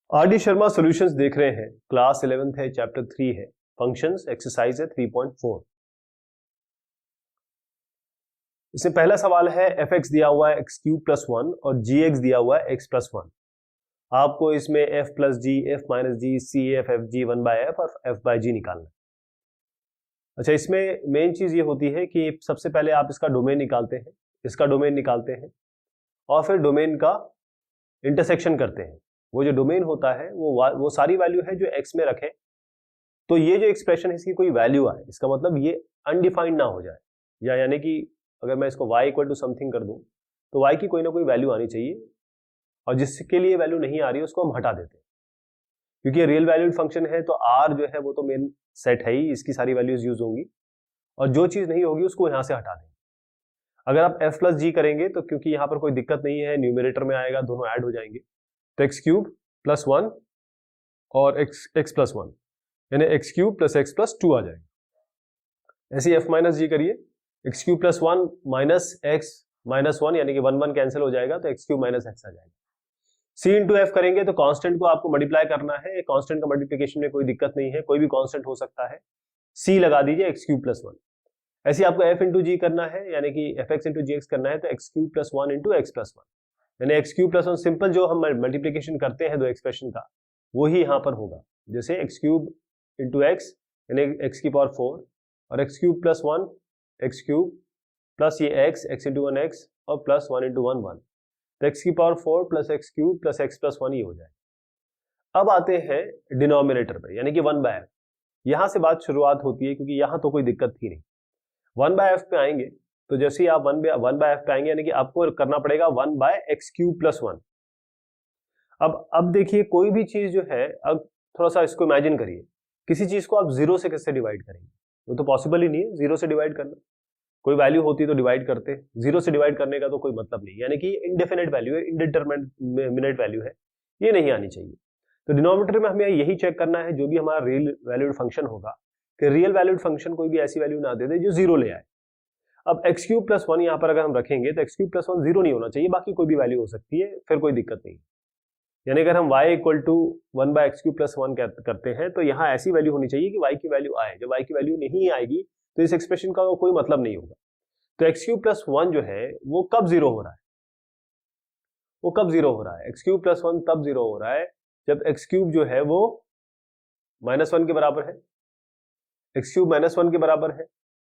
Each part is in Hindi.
आर डी शर्मा सॉल्यूशंस देख रहे हैं। क्लास 11th है, चैप्टर 3 है, फंक्शंस, एक्सरसाइज है 3.4। इसमें पहला सवाल है एफ एक्स दिया हुआ है एक्स क्यूब प्लस 1 और जी एक्स दिया हुआ है एक्स प्लस 1। आपको इसमें f plus g, f minus g, c f f g, 1 by f और एफ बाय जी निकालना है। अच्छा, इसमें मेन चीज ये होती है कि सबसे पहले आप इसका डोमेन निकालते हैं, इसका डोमेन निकालते हैं और फिर डोमेन का इंटरसेक्शन करते हैं। वो जो डोमेन होता है वो सारी वैल्यू है जो एक्स में रखे। तो ये जो एक्सप्रेशन है इसकी कोई वैल्यू आए, इसका मतलब ये अनडिफाइंड ना हो जाए, या यानी कि अगर मैं इसको y इक्वल टू समथिंग कर दूं तो y की कोई ना कोई वैल्यू आनी चाहिए, और जिसके लिए वैल्यू नहीं आ रही है उसको हम हटा देते हैं। क्योंकि रियल वैल्यूड फंक्शन है तो r जो है वो तो मेन सेट है ही, इसकी सारी वैल्यूज यूज होंगी, और जो चीज नहीं होगी उसको यहां से हटा देंगे। अगर आप f प्लस जी करेंगे तो क्योंकि यहां पर कोई दिक्कत नहीं है, न्यूमिनेटर में आएगा, दोनों ऐड हो जाएंगे, तो एक्स क्यूब प्लस 1 और एक्स प्लस 1 यानी x cube plus x plus 2 आ जाएगा। ऐसे एफ माइनस जी करिए, x cube plus 1 minus x minus 1 यानी कि 1 1 कैंसिल हो जाएगा, तो एक्स क्यूब माइनस एक्स आ जाएगा। सी इंटू एफ करेंगे तो कांस्टेंट को आपको मल्टीप्लाई करना है। कांस्टेंट का मल्टीप्लिकेशन में कोई दिक्कत नहीं है, कोई भी कांस्टेंट हो सकता है। सी लगा दीजिए एक्स क्यूब प्लस 1। ऐसे आपको एफ इंटू जी करना है, यानी कि एफ एक्स इंटू जी एक्स करना है, तो x cube plus 1 into x plus 1 यानी एक्स क्यूब प्लस 1। सिंपल जो हम मल्टीप्लिकेशन करते हैं दो एक्सप्रेशन का, वो ही यहां पर होगा। जैसे एक्स क्यूब इंटू एक्स यानी एक्स की पावर 4 और x cube plus 1 x cube plus ये एक्स इंटू 1 एक्स और प्लस 1 इंटू 1 1, तो एक्स की power 4 plus x cube plus x plus 1 ही हो जाएगा। अब आते हैं डिनोमिनेटर पे, यानी कि 1 बाय एफ। यहां से बात शुरुआत होती है क्योंकि यहां तो कोई दिक्कत थी नहीं। 1 बाय एफ पे आएंगे तो जैसे ही आप 1 बाय एफ पे आएंगे यानी कि आपको करना पड़ेगा 1 बाय एक्स क्यूब प्लस 1। अब देखिए कोई भी चीज जो है, अब थोड़ा सा इसको इमेजिन करिए, किसी चीज को आप जीरो से कैसे डिवाइड करेंगे? वो तो पॉसिबल ही नहीं है जीरो से डिवाइड करना। कोई वैल्यू होती तो डिवाइड करते, जीरो से डिवाइड करने का तो कोई मतलब नहीं, यानी कि इनडेफिनेट वैल्यू है, इनडिटरमिनेट वैल्यू है, ये नहीं आनी चाहिए। तो डिनोमिनेटर में हमें यही चेक करना है, जो भी हमारा रियल वैल्यूड फंक्शन होगा, कि रियल वैल्यूड फंक्शन कोई भी ऐसी वैल्यू ना दे दे जो जीरो ले आए। अब एक्स क्यूब प्लस 1 यहाँ पर अगर हम रखेंगे तो एक्स क्यूब प्लस 1 जीरो नहीं होना चाहिए, बाकी कोई भी वैल्यू हो सकती है, फिर कोई दिक्कत नहीं। यानी अगर हम y equal to 1 by x cube plus 1 करते हैं तो यहाँ ऐसी वैल्यू होनी चाहिए कि y की वैल्यू आए। जब y की वैल्यू नहीं आएगी तो इस एक्सप्रेशन का कोई मतलब नहीं होगा। तो एक्स क्यूब प्लस 1 जो है वो कब जीरो हो रहा है? वो कब जीरो हो रहा है? एक्स क्यूब प्लस 1 तब जीरो हो रहा है जब एक्स क्यूब जो है वो माइनस 1 के बराबर है, एक्स क्यूब माइनस 1 के बराबर है,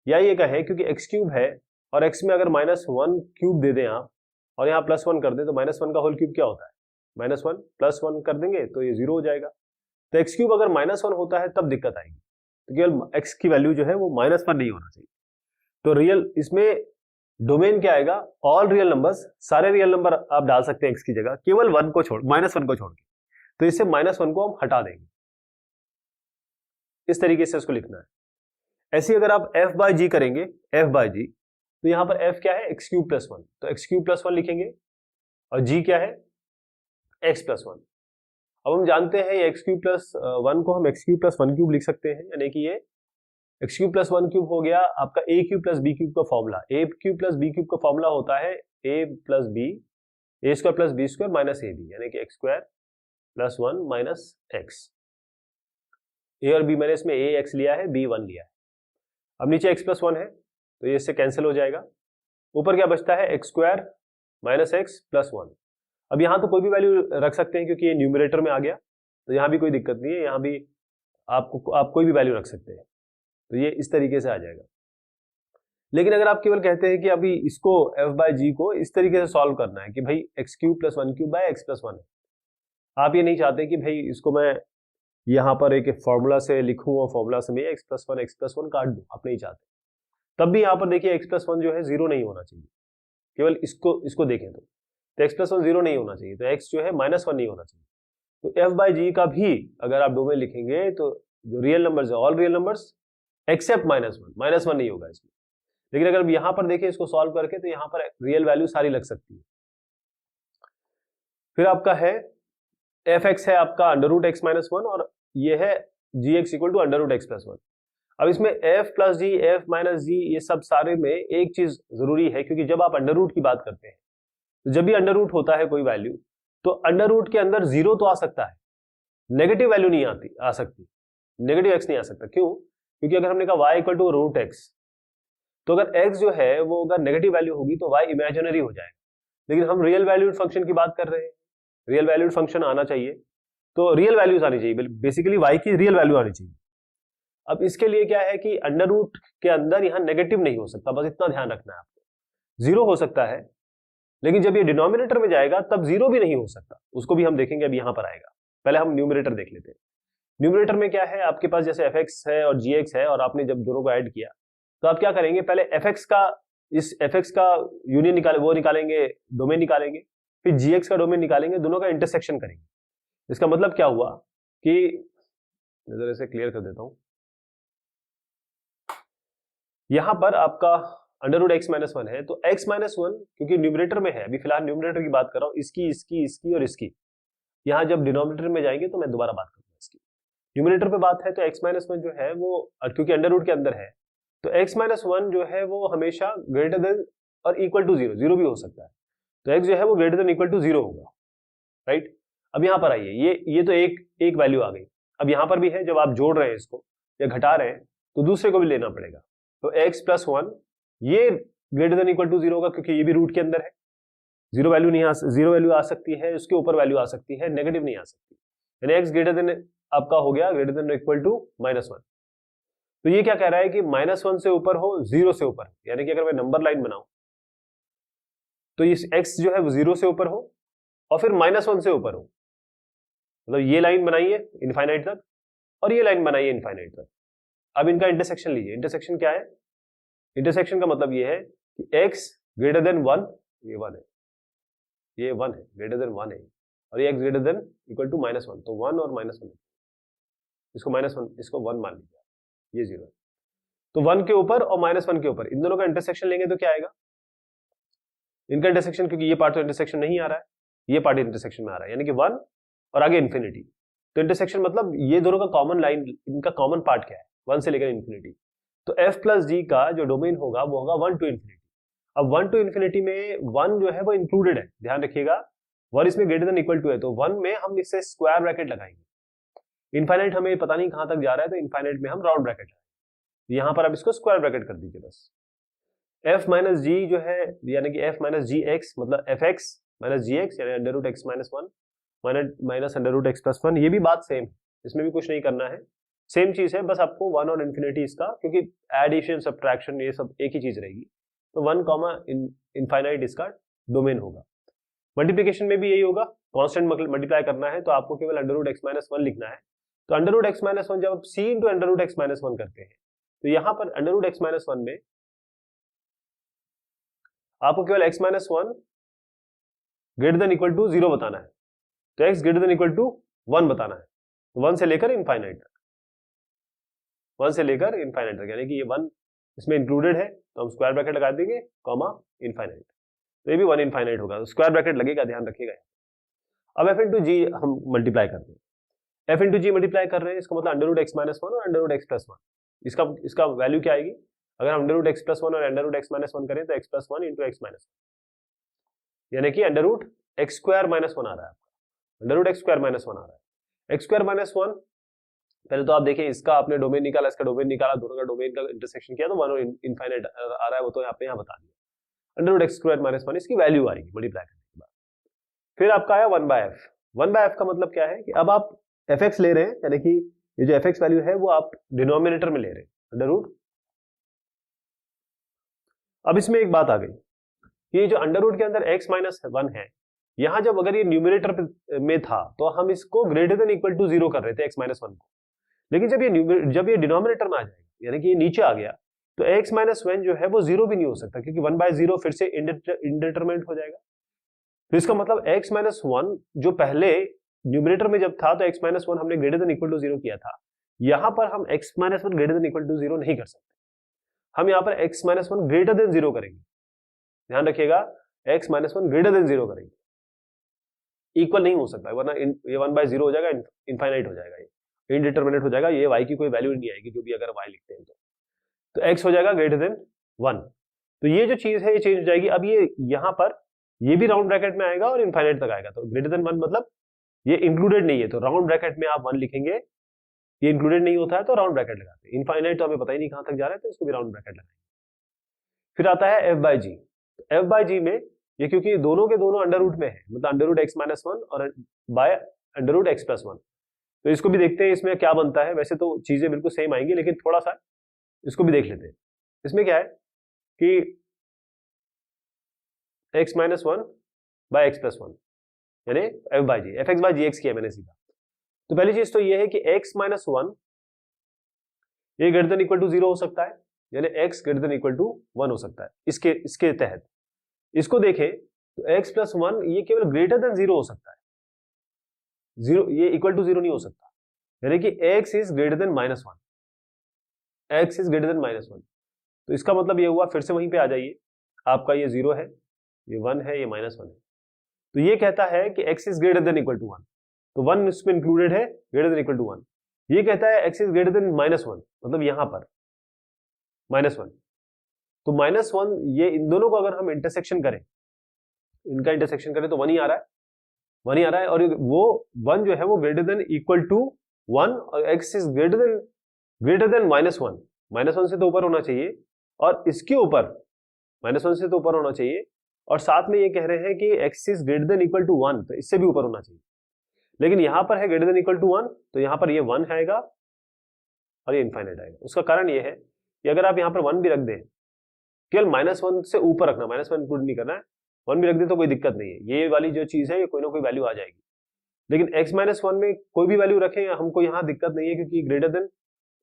या ये कहें क्योंकि एक्स क्यूब है और एक्स में अगर माइनस 1 क्यूब दे दें आप और यहाँ प्लस 1 कर दें तो माइनस 1 का होल क्यूब क्या होता है? माइनस 1 प्लस 1 कर देंगे तो ये जीरो हो जाएगा। तो एक्स क्यूब अगर माइनस 1 होता है तब दिक्कत आएगी, तो केवल एक्स की वैल्यू जो है वो माइनस 1 नहीं होना चाहिए। तो रियल इसमें डोमेन क्या आएगा? ऑल रियल नंबर्स, सारे रियल नंबर आप डाल सकते हैं एक्स की जगह, केवल 1 को छोड़, माइनस 1 को छोड़ के। तो इससे माइनस 1 को हम हटा देंगे, इस तरीके से इसको लिखना है। ऐसे अगर आप f बाय जी करेंगे, f बाय जी, तो यहां पर f क्या है? एक्स क्यूब प्लस 1, तो एक्स क्यूब प्लस 1 लिखेंगे और g क्या है? x plus 1। अब हम जानते हैं ये एक्स क्यूब प्लस 1 को हम एक्स क्यूब प्लस 1 क्यूब लिख सकते हैं, यानी कि ये एक्स क्यूब प्लस 1 क्यूब हो गया आपका a cube plus b cube का formula. a cube plus b cube का फॉर्मूला होता है a plus b, a square plus b square minus ab, यानी कि x square plus 1 minus x. a और b मैंने इसमें a x लिया है, b 1 लिया है। अब नीचे x प्लस 1 है तो ये इससे कैंसिल हो जाएगा। ऊपर क्या बचता है? X square minus x plus 1। अब यहाँ तो कोई भी वैल्यू रख सकते हैं क्योंकि ये न्यूमरेटर में आ गया, तो यहाँ भी कोई दिक्कत नहीं है, यहाँ भी आप कोई भी वैल्यू रख सकते हैं, तो ये इस तरीके से आ जाएगा। लेकिन अगर आप केवल कहते हैं कि अभी इसको f बाय जी को इस तरीके से सॉल्व करना है कि भाई x cube plus 1 cube by x plus 1 है, आप ये नहीं चाहते कि भाई इसको मैं यहाँ पर एक फॉर्मूला से लिखूं और फॉर्मूला से मैं एक्स प्लस 1 काट दूं, आप नहीं चाहते, तब भी यहाँ पर देखिए एक्स प्लस 1 जो है जीरो नहीं होना चाहिए। केवल इसको देखें तो एक्स प्लस 1 जीरो नहीं होना चाहिए, तो एक्स जो है माइनस 1 नहीं होना चाहिए। तो एफ बाई जी का भी अगर आप डोमेन लिखेंगे तो जो रियल नंबर्स है, all real numbers accept minus 1 नहीं होगा इसमें। लेकिन अगर यहाँ पर देखें इसको सॉल्व करके तो यहाँ पर रियल वैल्यू सारी लग सकती है। फिर आपका है एफ एक्स है आपका अंडर रूट एक्स माइनस 1 और ये है g x equal to under root x plus 1। अब इसमें f plus g, f minus g, ये सब सारे में एक चीज जरूरी है, क्योंकि जब आप अंडर रूट की बात करते हैं तो जब भी अंडर रूट होता है कोई वैल्यू, तो अंडर रूट के अंदर जीरो तो आ सकता है, नेगेटिव वैल्यू नहीं आ सकती, नेगेटिव एक्स नहीं आ सकता। क्यों? क्योंकि अगर हमने कहा y equal to root x, तो अगर x जो है वो अगर नेगेटिव वैल्यू होगी तो y इमेजिनरी हो जाएगा, लेकिन हम रियल वैल्यूड फंक्शन की बात कर रहे हैं, रियल वैल्यूड फंक्शन आना चाहिए, तो रियल वैल्यूज आनी चाहिए, बेसिकली y की रियल वैल्यू आनी चाहिए। अब इसके लिए क्या है कि अंडर रूट के अंदर यहां नेगेटिव नहीं हो सकता, बस इतना ध्यान रखना है आपको। जीरो हो सकता है, लेकिन जब ये डिनोमिनेटर में जाएगा तब जीरो भी नहीं हो सकता, उसको भी हम देखेंगे, अब यहां पर आएगा। पहले हम न्यूमरेटर देख लेते हैं। न्यूमरेटर में क्या है, आपके पास जैसे fx है और gx है, और आपने जब दोनों को ऐड किया तो आप क्या करेंगे, पहले fx का, इस fx का यूनियन निकालेंगे, डोमेन निकालेंगे, फिर gx का डोमेन निकालेंगे, दोनों का इंटरसेक्शन करेंगे। इसका मतलब क्या हुआ कि जरा इसे क्लियर कर देता हूं। यहां पर आपका under root x minus one है, तो एक्स माइनस वन क्योंकि न्यूमरेटर में है, अभी फिलहाल न्यूमरेटर की बात कर रहा हूं, इसकी और इसकी। यहां जब डिनोमिनेटर में जाएंगे तो मैं दोबारा बात करूंगा इसकी। न्यूमरेटर पे बात है तो एक्स माइनस वन जो है वो, क्योंकि अंडर रूट के अंदर है, तो एक्स माइनस वन जो है वो हमेशा ग्रेटर देन और इक्वल टू जीरो, जीरो भी हो सकता है, तो एक्स जो है वो greater than equal to zero होगा, राइट। अब यहां पर आइए, ये तो एक वैल्यू आ गई। अब यहां पर भी है, जब आप जोड़ रहे हैं इसको या घटा रहे हैं तो दूसरे को भी लेना पड़ेगा, तो एक्स प्लस वन ये greater than equal to zero होगा, क्योंकि ये भी रूट के अंदर है, जीरो वैल्यू आ सकती है, उसके ऊपर वैल्यू आ सकती है, नेगेटिव नहीं आ सकती, यानी एक्स ग्रेटर देन आपका हो गया greater than equal to minus one. तो ये क्या कह रहा है कि माइनस वन से ऊपर हो, जीरो से ऊपर, यानी कि अगर मैं नंबर लाइन बनाऊं तो इस एक्स जो है वो जीरो से ऊपर हो और फिर माइनस वन से ऊपर हो, मतलब ये लाइन बनाइए इनफाइनाइट तक और ये लाइन बनाइए इनफाइनाइट तक। अब इनका इंटरसेक्शन लीजिए। इंटरसेक्शन क्या है? इंटरसेक्शन का मतलब ये है कि x ग्रेटर देन वन, ये वन है, ये वन है, ग्रेटर देन वन है, और ये x greater than equal to minus one, तो वन और माइनस वन, इसको माइनस वन, इसको वन मान लीजिए, ये जीरो है। तो वन के ऊपर और माइनस वन के ऊपर इन दोनों का इंटरसेक्शन लेंगे तो क्या आएगा? इनका इंटरसेक्शन, क्योंकि ये पार्ट तो इंटरसेक्शन नहीं आ रहा है, ये पार्ट इंटरसेक्शन में आ रहा है, यानी कि वन और आगे इन्फिनिटी। तो इंटरसेक्शन मतलब ये दोनों का कॉमन लाइन, इनका कॉमन पार्ट क्या है? वन से लेकर इन्फिनिटी। तो f प्लस जी का जो डोमेन होगा वो होगा वन टू इन्फिनिटी। अब वन टू इन्फिनिटी में वन जो है वो इंक्लूडेड है, ध्यान रखिएगा, वन इसमें ग्रेटर देन इक्वल टू है, तो वन में हम इससे स्क्वायर ब्रैकेट लगाएंगे। इनफाइनाइट हमें पता नहीं कहां तक जा रहा है, तो इनफाइनाइट में हम राउंड ब्रैकेट लगाएंगे। यहां पर आप इसको स्क्वायर ब्रैकेट कर दीजिए बस। f माइनस जी जो है, यानी कि f माइनस जी एक्स, मतलब f x minus g x, यानी under root x minus one minus under root x plus one, ये भी बात सेम, इसमें भी कुछ नहीं करना है, सेम चीज है, बस आपको वन और इन्फिनिटी इसका, क्योंकि एडिशन सब्ट्रैक्शन ये सब एक ही चीज रहेगी, तो वन कॉमा इनफाइनाइट इसका डोमेन होगा। मल्टीप्लिकेशन में भी यही होगा, कांस्टेंट मल्टीप्लाई करना है तो आपको केवल under root x minus one लिखना है। तो under root x minus one जब आप c into under root x minus one करते हैं, तो यहां पर under root x minus one में आपको केवल x minus one greater than equal to zero बताना है, तो x greater than equal to one बताना है, तो वन से लेकर इनफाइनाइट तक, वन से लेकर इनफाइनाइट तक, यानी कि ये वन इसमें इंक्लूडेड है, तो हम स्क्वायर ब्रैकेट लगा देंगे, कॉमा इनफाइनाइट, तो ये भी वन इनफाइनाइट होगा, तो स्क्वायर ब्रैकेट लगेगा, ध्यान रखिएगा। अब एफ इंटू जी हम मल्टीप्लाई कर रहे हैं, एफ इंटू जी मल्टीप्लाई कर रहे हैं, इसका मतलब under root x minus one और under root x plus one, इसका वैल्यू क्या आएगी? अगर हम under root x plus one और under root x minus one करें तो x plus one into x minus one, यानी कि under root x square minus one आ रहा है आपका, under root x square minus one आ रहा है। एक्स स्क्वायर माइनस वन, पहले तो आप देखिए इसका आपने डोमेन निकाला, इसका डोमेन निकाला, दोनों का डोमेन का इंटरसेक्शन किया तो वन और इनफाइनाइट आ रहा है, वो तो आपने यहाँ बता दिया। Under root x square minus one इसकी वैल्यू आएगी मल्टीप्लाई करने के बाद। फिर आपका आया one by f. One by f का मतलब क्या है कि अब आप एफ एक्स ले रहे हैं, यानी कि ये जो एफ एक्स वैल्यू है वो आप डिनोमिनेटर में ले रहे हैं, अंडर रूट। अब इसमें एक बात आ गई कि ये जो अंडर रूट के अंदर एक्स माइनस वन है, यहां जब अगर ये न्यूमिनेटर में था तो हम इसको greater than equal to zero कर रहे थे एक्स माइनस वन को, लेकिन जब ये डिनोमिनेटर में आ जाएगा, यानी कि ये न्यूचे आ गया, तो एक्स माइनस वन जो है वो जीरो भी नहीं हो सकता, क्योंकि वन बाय जीरो फिर से इंडिटरमिनेट हो जाएगा। तो इसका मतलब एक्स माइनस वन जो पहले न्यूमिनेटर में जब था तो एक्स माइनस वन हमने greater than equal to zero किया था, यहां पर हम x minus one greater than equal to zero नहीं कर सकते, हम यहां पर x minus one greater than zero करेंगे, ध्यान रखिएगा, x minus one greater than zero करेंगे, इक्वल नहीं हो सकता, वरना ये वन बाय जीरो हो जाएगा, इनफाइनाइट हो जाएगा, ये इनडिटरमिनेट हो जाएगा, ये y की कोई वैल्यू नहीं आएगी, जो भी अगर y लिखते हैं तो x हो जाएगा ग्रेटर देन वन, तो ये जो चीज है ये चेंज हो जाएगी। अब ये यहां पर ये भी राउंड ब्रैकेट में आएगा और इनफाइनाइट तक आएगा, तो ग्रेटर देन वन मतलब ये इंक्लूडेड नहीं है तो राउंड ब्रैकेट में आप 1 लिखेंगे, ये इंक्लूडेड नहीं होता है तो राउंड ब्रैकेट लगाते हैं। इनफाइनाइट तो हमें पता ही नहीं कहां तक जा रहा है तो इसको भी राउंड ब्रैकेट लगाएंगे। फिर आता है f by g. F by g में ये क्योंकि दोनों के दोनों अंडर रूट में है, मतलब under root x minus one और by under root x plus one, तो इसको भी देखते हैं इसमें क्या बनता है। वैसे तो चीजें बिल्कुल सेम आएंगी लेकिन थोड़ा सा इसको भी देख लेते हैं। इसमें क्या है कि x minus one by x plus one यानी f by g, f x by g x किया मैंने सीधा। तो पहली चीज तो ये है कि एक्स माइनस वन ये ग्रेटर देन इक्वल टू 0 हो सकता है, यानी x greater than equal to 1 हो सकता है। इसके तहत इसको देखें तो x प्लस 1 ये केवल ग्रेटर देन 0 हो सकता है, 0 ये इक्वल टू 0 नहीं हो सकता, यानी कि x is greater then minus one, x is greater then minus one. तो इसका मतलब ये हुआ, फिर से वहीं पे आ जाइए, आपका ये 0 है, ये 1 है, ये माइनस 1 है, तो ये कहता है कि x is greater than equal to 1, तो 1 इसमें इंक्लूडेड है, ग्रेटर देन इक्वल टू 1। ये कहता है x is greater then minus 1, मतलब यहां पर माइनस 1, तो माइनस 1 ये इन दोनों को अगर हम इंटरसेक्शन करें, इनका इंटरसेक्शन करें तो 1 ही आ रहा है, 1 ही आ रहा है, और वो 1 जो है वो ग्रेटर देन इक्वल टू 1 और x is greater then minus 1, minus 1 से तो ऊपर होना चाहिए और इसके ऊपर माइनस 1 से तो ऊपर होना चाहिए, और साथ में ये कह रहे हैं कि x is greater than equal to 1, तो इससे भी ऊपर होना चाहिए, लेकिन यहां पर है ग्रेटर देन इक्वल टू 1, तो यहां पर ये 1 आएगा और ये इनफाइनाइट आएगा। उसका कारण ये है कि अगर आप यहां पर 1 भी रख दें, केवल माइनस 1 से ऊपर रखना, माइनस 1 इंक्लूड नहीं करना है, 1 भी रख दें तो कोई दिक्कत नहीं है, ये वाली जो चीज है ये कोई ना कोई वैल्यू आ जाएगी। लेकिन x माइनस 1 में कोई भी वैल्यू रखें हमको यहाँ दिक्कत नहीं है, क्योंकि ग्रेटर देन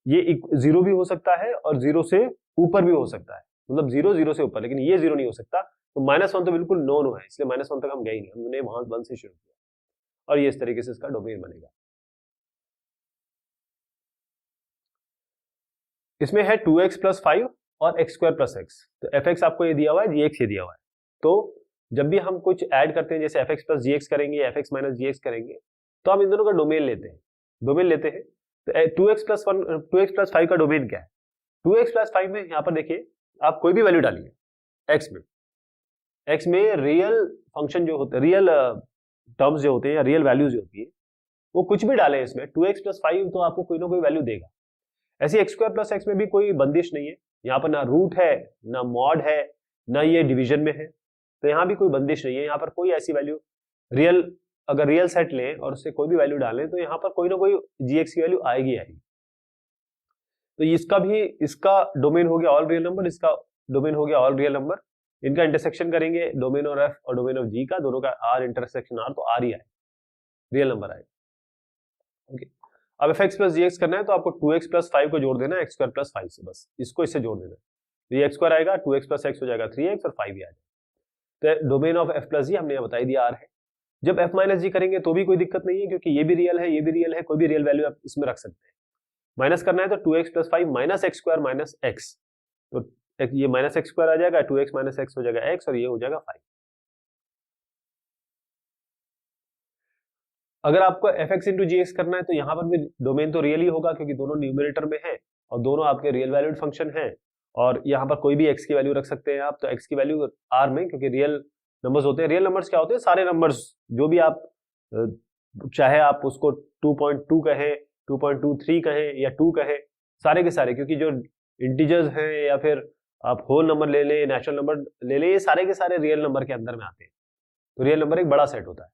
ये 0 भी हो सकता है और 0 से ऊपर भी हो सकता है, मतलब 0 0 से ऊपर, लेकिन ये 0 नहीं हो सकता। तो माइनस 1 तो बिल्कुल नो नो है, इसलिए माइनस 1 तक हम गए ही नहीं, हमने वहां 1 से शुरू किया, और ये इस तरीके से इसका डोमेन बनेगा। इसमें है 2x प्लस 5 और x स्क्वायर प्लस एक्स, तो fx आपको ये दिया हुआ है, gx ये दिया हुआ है, तो जब भी हम कुछ ऐड करते हैं जैसे fx प्लस gx करेंगे, fx माइनस gx करेंगे, तो हम इन दोनों का डोमेन लेते हैं, तो 2x प्लस 5 का डोमेन क्या है? 2x प्लस 5 में यहाँ पर देखिए आप कोई भी वैल्यू डालिए x में रियल फंक्शन जो होते हैं, रियल टर्म्स जो होते हैं या रियल वैल्यूज जो होती है, वो कुछ भी डालें इसमें, 2x प्लस 5 तो आपको कोई ना कोई वैल्यू देगा। ऐसे x स्क्वायर प्लस एक्स में भी कोई बंदिश नहीं है, यहाँ पर ना रूट है, ना मॉड है, ना ये डिवीजन में है, तो यहाँ भी कोई बंदिश नहीं है, यहाँ पर कोई ऐसी वैल्यू रियल, अगर रियल सेट लें और उससे कोई भी वैल्यू डालें तो यहाँ पर कोई ना कोई gx की वैल्यू आएगी। तो इसका डोमेन हो गया ऑल रियल नंबर, इसका डोमेन हो गया ऑल रियल नंबर, इनका इंटरसेक्शन करेंगे डोमेन ऑफ f और डोमेन ऑफ g का, दोनों का r इंटरसेक्शन r, तो r ही आएगा, रियल नंबर आएगा। ओके, अब fx प्लस gx करना है तो आपको 2x प्लस 5 को जोड़ देना है x स्क्वायर प्लस 5 से, बस इसको इससे जोड़ देना है, तो ये x स्क्वायर आएगा, 2x प्लस x हो जाएगा 3x और 5 ही आ जाएगा। तो domain of f plus g हमने बता दिया r है। जब f माइनस g करेंगे तो भी कोई दिक्कत नहीं है, क्योंकि ये भी रियल है, ये भी रियल है, कोई भी रियल वैल्यू आप इसमें रख सकते हैं। माइनस करना है तो 2x plus 5 minus x square minus x, तो ये माइनस एक्स स्क्वायर आ जाएगा, 2x माइनस x हो जाएगा x और ये हो जाएगा 5। अगर आपको fx इंटू gx करना है तो यहाँ पर भी डोमेन तो रियल ही होगा, क्योंकि दोनों न्यूमरेटर में है और दोनों आपके रियल वैल्यूड फंक्शन हैं, और यहाँ पर कोई भी x की वैल्यू रख सकते हैं आप, तो x की वैल्यू r में, क्योंकि रियल नंबर्स होते हैं, रियल नंबर्स क्या होते हैं, सारे नंबर्स जो भी आप चाहे आप उसको 2.2 कहें, 2.23 कहें या 2 कहें, सारे के सारे, क्योंकि जो इंटीजर्स हैं या फिर आप होल नंबर ले लें, नेचुरल नंबर ले लें, ये सारे के सारे रियल नंबर के अंदर में आते हैं। तो रियल नंबर एक बड़ा सेट होता है।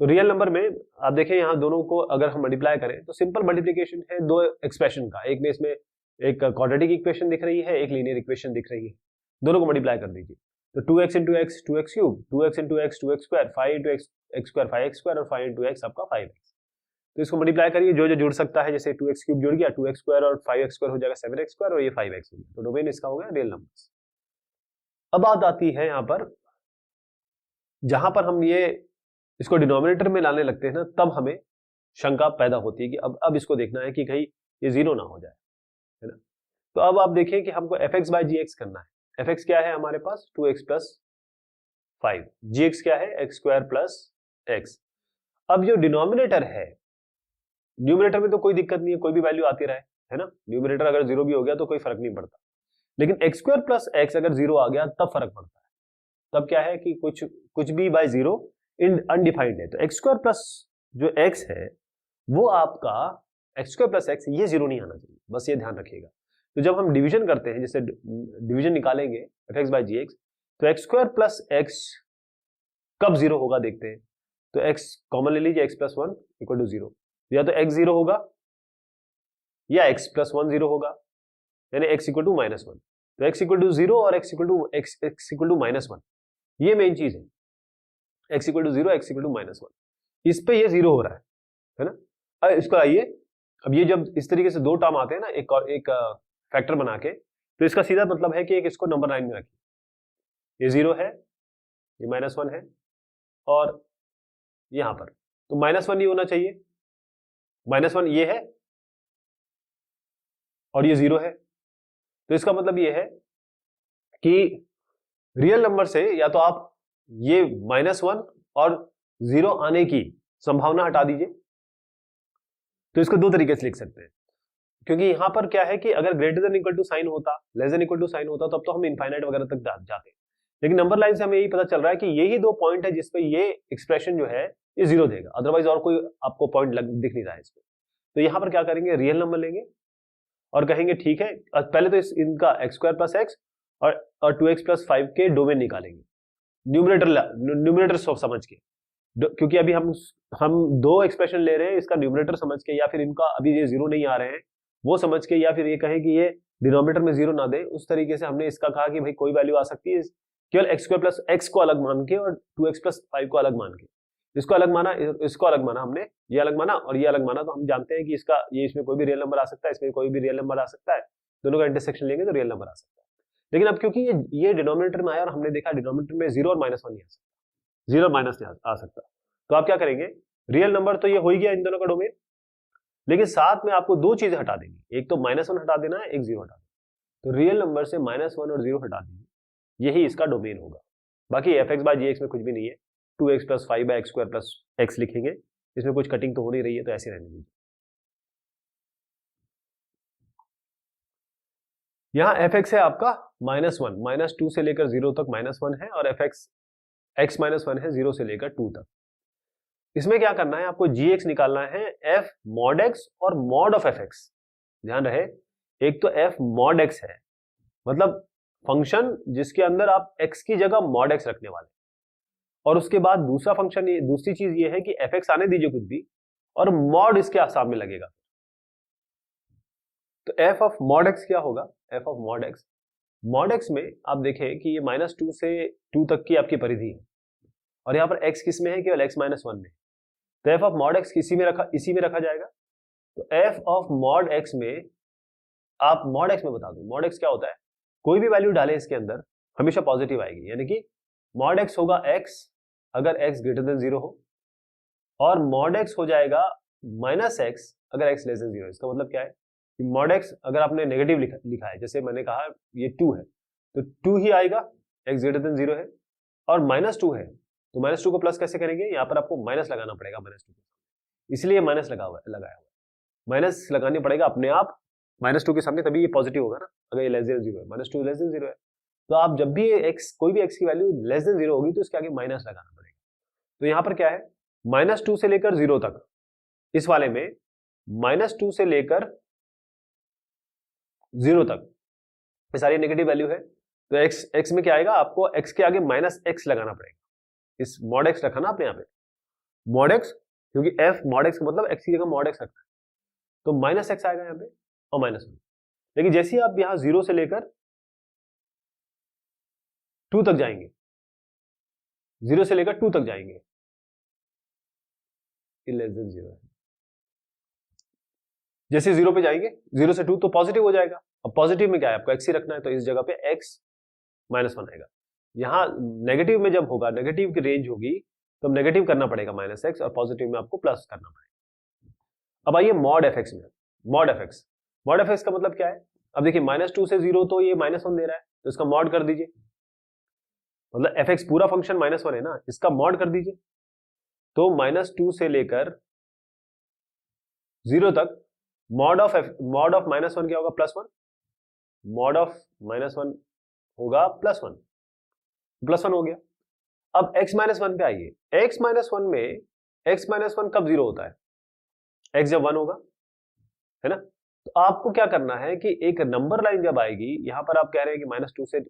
तो रियल नंबर में आप देखें यहाँ दोनों को अगर हम मल्टीप्लाई करें तो सिंपल मल्टीप्लिकेशन है दो एक्सप्रेशन का, एक में इसमें एक क्वाड्रेटिक इक्वेशन दिख रही है, एक लीनियर इक्वेशन दिख रही है, दोनों को मल्टीप्लाई कर दीजिए, तो 2x into x 2x cube, 2x into x 2x square, 5 into x square 5x square और 5 इंटू एक्स आपका 5x। तो इसको मल्टीप्लाई करिए, जो जो जुड़ सकता है, जैसे 2x क्यूब जुड़ गया, 2x स्क्वायर और 5x स्क्वायर हो जाएगा 7x स्क्वायर और ये 5x हो गया, तो डोमेन इसका हो गया रियल नंबर्स। अब बात आती है यहाँ पर, जहां पर हम ये इसको डिनोमिनेटर में लाने लगते हैं ना, तब हमें शंका पैदा होती है कि अब इसको देखना है कि कहीं ये 0 ना हो जाए, है ना। तो अब आप देखें कि हमको fx बाय gx करना है। fx क्या है हमारे पास 2x प्लस 5, gx क्या है x स्क्वायर प्लस x। अब जो डिनोमिनेटर है, न्यूमरेटर में तो कोई दिक्कत नहीं है, कोई भी वैल्यू आती रहे, है ना, न्यूमरेटर अगर 0 भी हो गया तो कोई फर्क नहीं पड़ता, लेकिन x स्क्वायर प्लस x अगर 0 आ गया तब फर्क पड़ता है। तब क्या है कि कुछ भी बाय 0 अनडिफाइंड है, तो x स्क्वायर प्लस जो x है वो आपका एक्स स्क्वायर प्लस एक्स, ये जीरो नहीं आना चाहिए, बस ये ध्यान रखिएगा। तो जब हम डिवीजन करते हैं, जैसे डिवीजन निकालेंगे f x by g x, तो एक्स स्क्वायर प्लस एक्स कब जीरो होगा देखते हैं। तो x कॉमन ले लीजिए, x plus one equal to zero, या तो x जीरो होगा या x प्लस वन जीरो होगा, यानी x equal to minus one. तो x इक्वल टू जीरो और x equal to minus one, ये मेन चीज है। x equal to zero, x equal to minus one, इस पे ये जीरो हो रहा है ना। अब इसको आइए, अब ये जब इस तरीके से दो टर्म आते हैं ना एक फैक्टर बना के, तो इसका सीधा मतलब है कि एक इसको नंबर लाइन में रखिए, ये जीरो है, ये माइनस वन है, और यहां पर तो माइनस वन नहीं होना चाहिए, माइनस वन ये है और ये जीरो है। तो इसका मतलब ये है कि रियल नंबर से या तो आप ये माइनस वन और जीरो आने की संभावना हटा दीजिए। तो इसको दो तरीके से लिख सकते हैं, क्योंकि यहां पर क्या है कि अगर greater than equal to sign होता, less than equal to sign होता, तब तो हम इनफाइनाइट वगैरह तक जाते। लेकिन नंबर लाइन से हमें यही पता चल रहा है कि यही दो पॉइंट है जिसपे ये एक्सप्रेशन जो है ये जीरो देगा, अदरवाइज और कोई आपको पॉइंट दिख नहीं रहा है इसमें। तो यहां पर क्या करेंगे, रियल नंबर लेंगे और कहेंगे ठीक है, पहले तो इनका एक्स स्क्वायर प्लस एक्स और टू एक्स प्लस फाइव के डोमेन निकालेंगे, न्यूमरेटर समझ के, क्योंकि अभी हम दो एक्सप्रेशन ले रहे हैं, इसका न्यूमरेटर समझ के, या फिर इनका अभी ये जीरो नहीं आ रहे हैं वो समझ के, या फिर ये कहें कि ये डिनोमिनेटर में जीरो ना दे, उस तरीके से हमने इसका कहा कि भाई कोई वैल्यू आ सकती है, केवल एक्स स्क्वायर प्लस एक्स को अलग मान के और टू एक्स प्लस फाइव को अलग मान के, इसको अलग माना, इसको अलग माना हमने, ये अलग माना और ये अलग माना। तो हम जानते हैं कि इसका ये इसमें कोई भी रियल नंबर आ सकता है, इसमें कोई भी रियल नंबर आ सकता है, दोनों का इंटरसेक्शन लेंगे तो रियल नंबर आ सकता है। लेकिन अब क्योंकि ये डिनोमिनेटर में आया और हमने देखा डिनोमिनेटर में जीरो और माइनस वन नहीं आ सकता, जीरो माइनस नहीं आ सकता, तो आप क्या करेंगे, रियल नंबर तो ये हो ही गया इन दोनों का डोमेन, लेकिन साथ में आपको दो चीजें हटा देनी, एक तो माइनस वन हटा देना है, एक जीरो हटा देना। तो रियल नंबर से माइनस वन और जीरो हटा दीजिए, यही इसका डोमेन होगा। बाकी f x by g x में कुछ भी नहीं है, two x plus five by x square plus x लिखेंगे, इसमें कुछ कटिंग तो हो नहीं रही है, तो ऐसे रहने दीजिए। यहां एफ एक्स है आपका माइनस वन, माइनस टू से लेकर जीरो तक माइनस वन है, और F x x minus one है जीरो से लेकर टू तक। इसमें क्या करना है, आपको जी एक्स निकालना है, एफ मॉड एक्स और मॉड ऑफ एफ एक्स। ध्यान रहे, एक तो एफ मॉड एक्स है, मतलब फंक्शन जिसके अंदर आप x की जगह मॉड x रखने वाले, और उसके बाद दूसरा फंक्शन, दूसरी चीज ये है कि एफ एक्स आने दीजिए कुछ भी और मॉड इसके सामने लगेगा। तो एफ ऑफ मॉड एक्स क्या होगा, एफ ऑफ मॉड एक्स में आप देखें कि ये माइनस टू से टू तक की आपकी परिधि है, और यहाँ पर x किस में है, केवल x माइनस वन में, तो एफ ऑफ मॉड एक्स इसी में रखा जाएगा। तो एफ ऑफ मॉड एक्स में आप मॉड एक्स में बता दो, मॉड एक्स क्या होता है, कोई भी वैल्यू डालें इसके अंदर हमेशा पॉजिटिव आएगी, यानी कि मॉड एक्स होगा x अगर x ग्रेटर देन जीरो हो, और मॉड एक्स हो जाएगा माइनस एक्स अगर x लेस देन जीरो। इसका मतलब क्या है कि मॉड एक्स अगर आपने नेगेटिव लिखा है, जैसे मैंने कहा ये टू है तो टू ही आएगा, x ग्रेटर देन जीरो है, और माइनस टू है तो माइनस टू को प्लस कैसे करेंगे, यहाँ पर आपको माइनस लगाना पड़ेगा माइनस टू, इसलिए माइनस लगाया हुआ है, माइनस लगानी पड़ेगा अपने आप माइनस टू के सामने, तभी ये पॉजिटिव होगा ना, अगर ये लेस देन जीरो है, minus two less than zero है, तो आप जब भी x कोई भी x की वैल्यू लेस देन जीरो होगी तो इसके आगे माइनस लगाना पड़ेगा। तो यहाँ पर क्या है, माइनस टू से लेकर जीरो तक, इस वाले में माइनस टू से लेकर जीरो तक ये सारी नेगेटिव वैल्यू है, तो x में क्या आएगा, आपको x के आगे माइनस x लगाना पड़ेगा, इस मॉड x रखा ना आपने यहाँ पे मॉड x, क्योंकि f मॉड x का मतलब x की जगह मॉड x रखना है, तो माइनस x आएगा यहाँ पे और माइनस वन। लेकिन जैसे ही आप यहाँ जीरो से लेकर टू तक जाएंगे, जीरो से लेकर टू तक जाएंगे, लेस देन जीरो है, जैसे जीरो पे जाएंगे जीरो से टू तो पॉजिटिव हो जाएगा, अब पॉजिटिव में क्या है, आपको x ही रखना है, तो इस जगह पे x माइनस वन आएगा। यहां नेगेटिव में जब होगा, नेगेटिव की रेंज होगी तो नेगेटिव करना पड़ेगा माइनस एक्स, और पॉजिटिव में आपको प्लस करना पड़ेगा। अब आइए मॉड एफ एक्स में, मॉड एफ एक्स का मतलब क्या है, अब देखिए माइनस टू से जीरो तो ये माइनस वन दे रहा है, तो इसका मॉड कर दीजिए, मतलब एफ एक्स पूरा फंक्शन माइनस वन है ना, इसका मॉड कर दीजिए, तो माइनस टू से लेकर जीरो तक मॉड ऑफ माइनस वन क्या होगा, plus one, mod of minus one होगा प्लस वन हो गया। अब x माइनस वन पे आइए, x माइनस वन में x माइनस वन कब जीरो होता है? x जब 1 होगा, है ना? तो आपको क्या करना है कि एक नंबर लाइन जब आएगी, यहां पर आप कह रहे हैं कि -2 से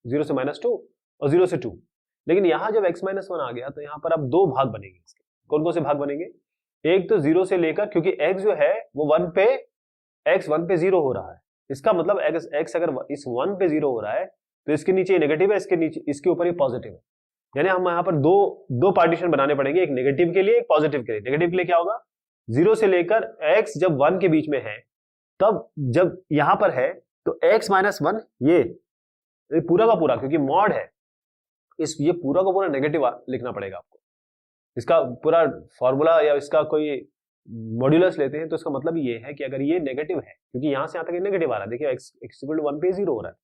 0 से -2 और 0 से 2, लेकिन यहां जब x माइनस वन आ गया तो यहां पर अब दो भाग बनेंगे इसके। कौन कौन से भाग बनेंगे? एक तो 0 से लेकर, क्योंकि x जो है वो 1 पे, x 1 पे 0 हो रहा है, इसका मतलब x अगर इस 1 पे 0 हो रहा है तो इसके नीचे नेगेटिव है, इसके नीचे, इसके ऊपर ये पॉजिटिव है। यानी हम यहाँ पर दो पार्टीशन बनाने पड़ेंगे, एक नेगेटिव के लिए, एक पॉजिटिव के लिए। नेगेटिव के लिए क्या होगा? 0 से लेकर x जब 1 के बीच में है, तब जब यहां पर है तो x माइनस वन, ये पूरा का पूरा, क्योंकि मॉड है, ये पूरा का पूरा नेगेटिव लिखना पड़ेगा आपको। इसका पूरा फॉर्मूला या इसका कोई मॉड्यूलस लेते हैं तो इसका मतलब ये है कि अगर ये नेगेटिव है, क्योंकि यहां से यहां तक ये नेगेटिव आ रहा है, देखिए x इक्वल टू 1 पे 0 हो रहा है,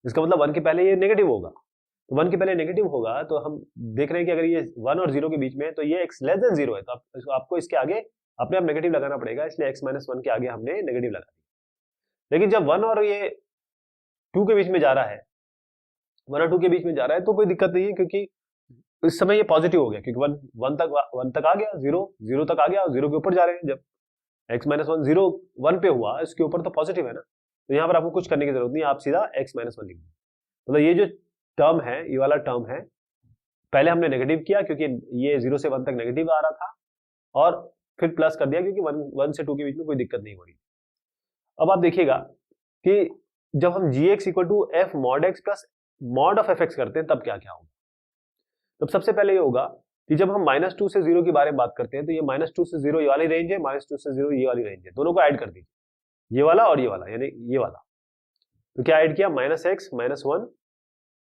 इसका मतलब 1 के पहले ये नेगेटिव होगा। तो 1 के पहले नेगेटिव होगा तो हम देख रहे हैं कि अगर ये 1 और 0 के बीच में है तो ये x लेस देन 0 है, तो आपको इसके आगे अपने आप नेगेटिव लगाना पड़ेगा, इसलिए x माइनस वन के आगे हमने नेगेटिव लगा दिया। लेकिन जब 1 और ये 2 के बीच में जा रहा है, 1 और 2 के बीच में जा रहा है तो कोई दिक्कत नहीं है, क्योंकि इस समय ये पॉजिटिव हो गया, क्योंकि 1 तक आ गया, 0 तक आ गया, 0 के ऊपर जा रहे हैं। जब x माइनस वन 0 1 पे हुआ, इसके ऊपर तो पॉजिटिव है ना, तो यहाँ पर आपको कुछ करने की जरूरत नहीं, आप सीधा x माइनस वन लिख दीजिए। मतलब ये जो टर्म है, ये वाला टर्म है, पहले हमने नेगेटिव किया क्योंकि ये 0 से 1 तक नेगेटिव आ रहा था, और फिर प्लस कर दिया क्योंकि 1 से 2 के बीच में कोई दिक्कत नहीं हो रही। अब आप देखिएगा कि जब हम gx equal to f mod x plus mod of fx करते हैं तब क्या क्या होगा। तब सबसे पहले ये होगा कि जब हम -2 से 0 के बारे में बात करते हैं तो ये -2 से 0 ये वाली रेंज है, -2 से 0 ये वाली रेंज है, दोनों को ऐड कर दीजिए, ये वाला और ये वाला, यानी ये वाला। तो क्या ऐड किया? -x -1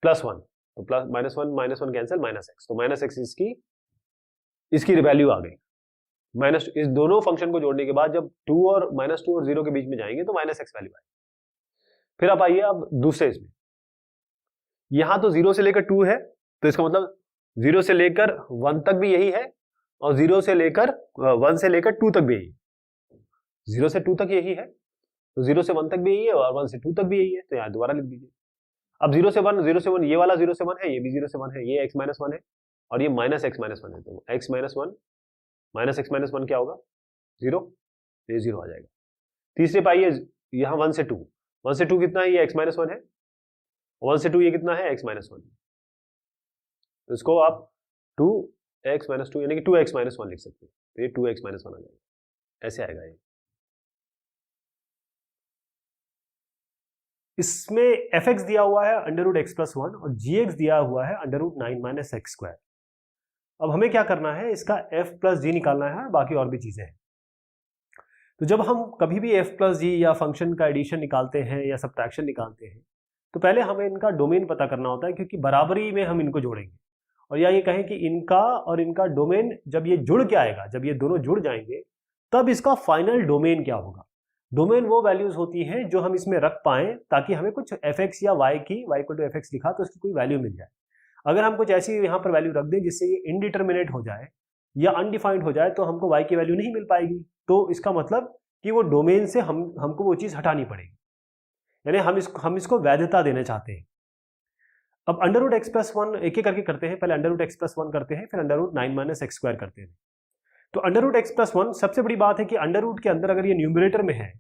प्लस 1, तो प्लस -1 कैंसिल, -x, तो -x इसकी वैल्यू आ गई। माइनस, इस दोनों फंक्शन को जोड़ने के बाद जब 2 और -0 के बीच में जाएंगे तो -x वैल्यू आएगी। फिर आप आइए अब दूसरे इसमें, यहां तो 0 से लेकर 2 है, तो इसका मतलब 0 से लेकर 1 तक भी यही है, और 0 से लेकर 1 से लेकर 2 तक भी यही है। 0 से 2 तक यही है, तो 0 से 1 तक भी यही है, और 1 से 2 तक भी यही है, तो यहां दोबारा लिख दीजिए। अब 0 से 1 ये वाला 0 से 1 है, ये भी 0 से 1 है, ये x माइनस 1 है, और ये -x माइनस 1 है, तो x माइनस 1 -x माइनस 1 क्या होगा? 0, ये 0 आ जाएगा। तीसरे पाइए, यहाँ 1 से 2, 1 से 2 कितना है? ये x माइनस 1 है, 1 से 2 ये कितना है? x minus 1। तो इसको आप 2x माइनस 2 यानी कि 2x माइनस 1 लिख सकते हैं, तो ये 2x माइनस 1 आ जाएगा, ऐसे आएगा ये। इसमें fx दिया हुआ है √x+1 और gx दिया हुआ है √9 - x²। अब हमें क्या करना है? इसका f प्लस जी निकालना है, बाकी और भी चीजें हैं। तो जब हम कभी भी f प्लस जी या फंक्शन का एडिशन निकालते हैं या सब्ट्रैक्शन निकालते हैं तो पहले हमें इनका डोमेन पता करना होता है, क्योंकि बराबरी में हम इनको जोड़ेंगे। और या ये कहें कि इनका और इनका डोमेन जब ये जुड़ के आएगा, जब ये दोनों जुड़ जाएंगे, तब इसका फाइनल डोमेन क्या होगा। डोमेन वो वैल्यूज होती हैं जो हम इसमें रख पाएं ताकि हमें कुछ fx या y की, y इक्वल टू fx लिखा तो इसकी कोई वैल्यू मिल जाए। अगर हम कुछ ऐसी यहाँ पर वैल्यू रख दें जिससे ये इनडिटर्मिनेट हो जाए या अनडिफाइंड हो जाए तो हमको y की वैल्यू नहीं मिल पाएगी। तो इसका मतलब कि वो डोमेन से हमको वो चीज हटानी पड़ेगी, यानी हम इसको वैधता देना चाहते हैं। अब √x+1 एक एक करके करते हैं, पहले √x+1 करते हैं, फिर √9 - x² करते हैं। तो √x+1 सबसे बड़ी बात है कि अंडर रूट के अंदर अगर ये न्यूमरेटर में है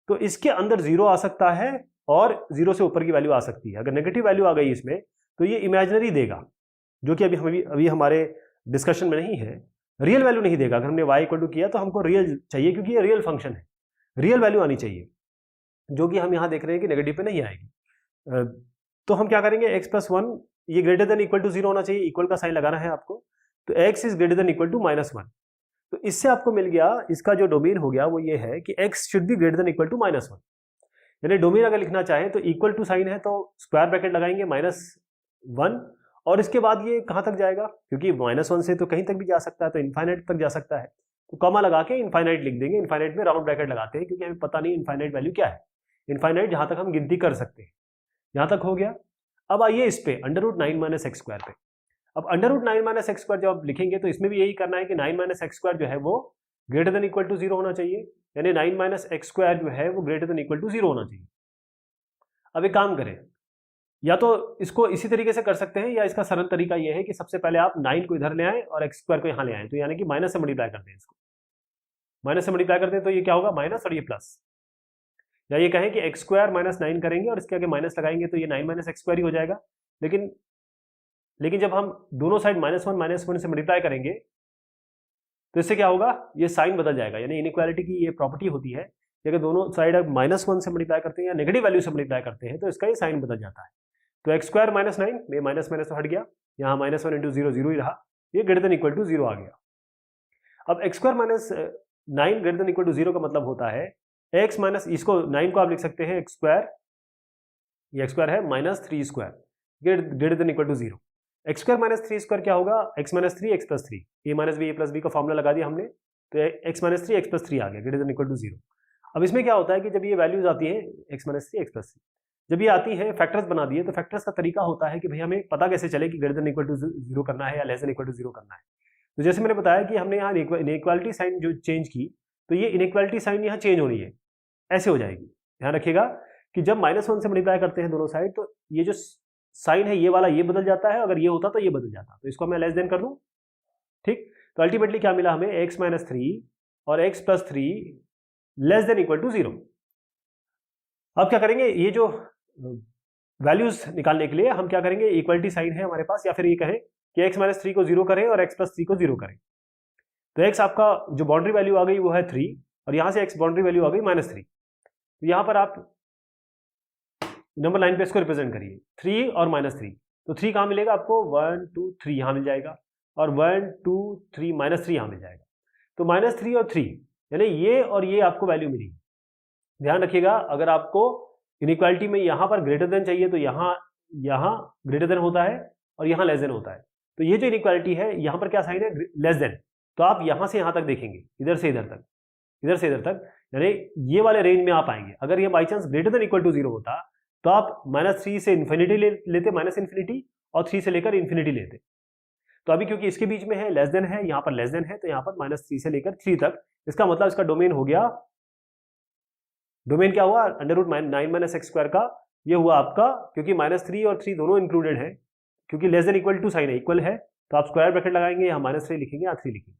तो इसके अंदर 0 आ सकता है और 0 से ऊपर की वैल्यू आ सकती है। अगर नेगेटिव वैल्यू आ गई इसमें तो ये इमेजिनरी देगा, जो कि अभी हमारे डिस्कशन में नहीं है। रियल वैल्यू नहीं देगा। अगर हमने y इक्वल टू किया तो हमको रियल चाहिए, क्योंकि ये रियल फंक्शन है, रियल वैल्यू आनी चाहिए, जो कि हम यहाँ देख रहे हैं कि नेगेटिव पे नहीं आएगी। तो हम क्या करेंगे? x+1 ये ग्रेटर देन इक्वल टू 0 होना चाहिए, इक्वल का साइन लगाना है आपको, तो x is greater than equal to -1। तो इससे आपको मिल गया, इसका जो डोमेन हो गया वो ये है कि x should be greater than equal to -1। यानी डोमेन अगर लिखना चाहें तो इक्वल टू साइन है तो स्क्वायर ब्रैकेट लगाएंगे -1, और इसके बाद ये कहाँ तक जाएगा, क्योंकि -1 से तो कहीं तक भी जा सकता है, तो इनफाइनाइट तक जा सकता है, तो कॉमा लगा के इनफाइनाइट लिख देंगे। इनफाइनाइट में राउंड ब्रैकेट लगाते हैं क्योंकि हमें पता नहीं इनफाइनाइट वैल्यू क्या है। इनफाइनाइट जहां तक हम गिनती कर सकते हैं, यहां तक हो गया। अब आइए इस पे √9 - x² पे। अब √9 - x² जब आप लिखेंगे तो इसमें भी यही करना है कि 9 - x² जो है वो ग्रेटर देन इक्वल टू 0 होना चाहिए, यानी 9 - x² जो है वो ग्रेटर देन इक्वल टू 0 होना चाहिए। अब एक काम करें, या तो इसको इसी तरीके से कर सकते हैं, या इसका सरल तरीका यह है कि सबसे पहले आप 9 को इधर ले आए और एक्स स्क्वायर को यहाँ ले आए, तो यानी कि माइनस से मल्टीप्लाई करते हैं, इसको माइनस से मल्टीप्लाई करते हैं तो ये क्या होगा माइनस और ये प्लस, या ये कहें कि एक्स स्क्वायर माइनस 9 करेंगे और इसके आगे माइनस लगाएंगे तो ये 9 माइनस एक्स स्क्वायर ही हो जाएगा। लेकिन जब हम दोनों साइड -1 से मल्टीप्लाई करेंगे तो इससे क्या होगा, ये साइन बदल जाएगा। यानी इनइक्वालिटी की ये प्रॉपर्टी होती है कि अगर दोनों साइड अब -1 से मल्टीप्लाई करते हैं या नेगेटिव वैल्यू से मल्टीप्लाई करते हैं तो इसका ये साइन बदल जाता है। तो एक्स स्क्वायर माइनस 9 में माइनस माइनस तो हट गया, यहाँ -1 इंटू 0 0 ही रहा, ये ग्रेटर देन इक्वल टू 0 आ गया। अब x square minus 9 greater than equal to 0 का मतलब होता है एक्स माइनस, इसको 9 को आप लिख सकते हैं एक्स स्क्वायर, ये एक्स स्क्वायर है -3 square greater than equal to 0। X square minus 3 square क्या होगा, x minus 3 x plus 3, a minus b a plus b का फॉर्मूला लगा दिया हमने, तो एक्स माइनस 3 एक्स प्लस 3 आ गया ग्रेटर देन इक्वल टू 0। अब इसमें क्या होता है कि जब ये वैल्यूज आती हैं एक्स माइनस 3 एक्स प्लस 3, जब ये आती है फैक्टर्स बना दिए, तो फैक्टर्स का तरीका होता है कि भाई हमें पता कैसे चले कि ग्रेटर देन इक्वल टू 0 करना है या लेस देन इक्वल टू 0 करना है। तो जैसे मैंने बताया कि हमने यहाँ इनइक्वालिटी साइन जो चेंज की, तो ये इनइक्वालिटी साइन यहाँ चेंज हो रही है, ऐसे हो जाएगी। ध्यान रखिएगा कि जब -1 से मल्टीप्लाई करते हैं दोनों साइड, तो ये जो साइन है ये वाला ये बदल जाता है, अगर ये होता तो ये बदल जाता, तो इसको मैं लेस देन कर दूं, ठीक। तो अल्टीमेटली क्या मिला हमें, x माइनस 3 और x plus 3 less than equal to 0। अब क्या करेंगे, ये जो वैल्यूज निकालने के लिए हम क्या करेंगे, इक्वलिटी साइन है हमारे पास, या फिर ये कहें कि x माइनस 3 को 0 करें और x प्लस 3 को 0 करें। तो x आपका जो बाउंड्री वैल्यू आ गई वो है 3, और यहां से x बाउंड्री वैल्यू आ गई -3। तो यहां पर आप नंबर लाइन पे इसको रिप्रेजेंट करिए 3 और -3, तो 3 कहां मिलेगा आपको, 1 2 3 यहां मिल जाएगा, और 1 2 3 -3 यहां मिल जाएगा। तो -3 और 3 यानी ये और ये आपको वैल्यू मिली। ध्यान रखिएगा, अगर आपको इनइक्वालिटी में यहां पर ग्रेटर देन चाहिए तो यहां ग्रेटर देन होता है और यहां लेस देन होता है। तो ये जो इनइक्वालिटी है यहां पर क्या साइन है, लेस देन, तो आप यहां से यहां तक देखेंगे, इधर से इधर तक, इधर से इधर तक, यानी ये वाले रेंज में आप आएंगे। अगर ये by chance greater than equal to 0 होता तो आप -3 से इन्फिनिटी लेते, -इन्फिनिटी, और 3 से लेकर इन्फिनिटी लेते। तो अभी क्योंकि इसके बीच में है, लेस देन है, यहां पर लेस देन है, तो यहां पर -3 से लेकर 3 तक, इसका मतलब इसका डोमेन हो गया, डोमेन क्या हुआ, √9 माइनस एक्स स्क्वायर का ये हुआ आपका, क्योंकि -3 और 3 दोनों इंक्लूडेड है, क्योंकि less than equal to sign है, इक्वल है, तो आप स्क्वायर ब्रैकेट लगाएंगे, यहाँ -3 लिखेंगे, यहाँ 3 लिखेंगे।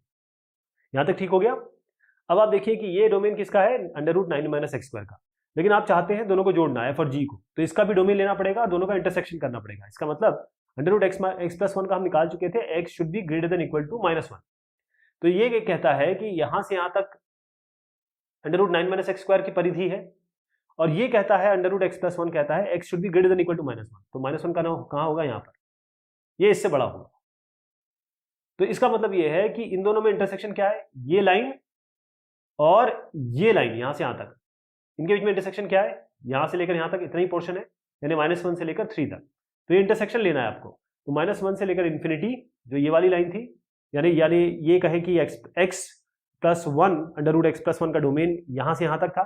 यहां तक ठीक हो गया। अब आप देखिए कि ये डोमेन किसका है, √9 माइनस एक्स स्क्वायर का, लेकिन आप चाहते हैं दोनों को जोड़ना, एफ और जी को, तो इसका भी डोमेन लेना पड़ेगा, दोनों का इंटरसेक्शन करना पड़ेगा। इसका मतलब √x प्लस 1 का हम निकाल चुके थे, x should be greater than equal to -1। तो ये कहता है कि यहां से यहां तक √9 माइनस एक्स स्क्वायर की परिधि है, और ये कहता है √x प्लस 1 कहता है x should be greater than equal to -1। तो -1 का कहां होगा, यहां पर, ये इससे बड़ा होगा। तो इसका मतलब ये है कि इन दोनों में इंटरसेक्शन क्या है, ये लाइन और ये लाइन यहां से यहां तक, इनके बीच में इंटरसेक्शन क्या है, यहां से लेकर यहां तक इतना ही पोर्शन है, यानी -1 से लेकर 3 तक। तो ये इंटरसेक्शन लेना है आपको। तो -1 से लेकर इन्फिनिटी, जो ये वाली लाइन थी, यानी ये कहें कि x प्लस 1 √x प्लस 1 का डोमेन यहां से यहां तक था,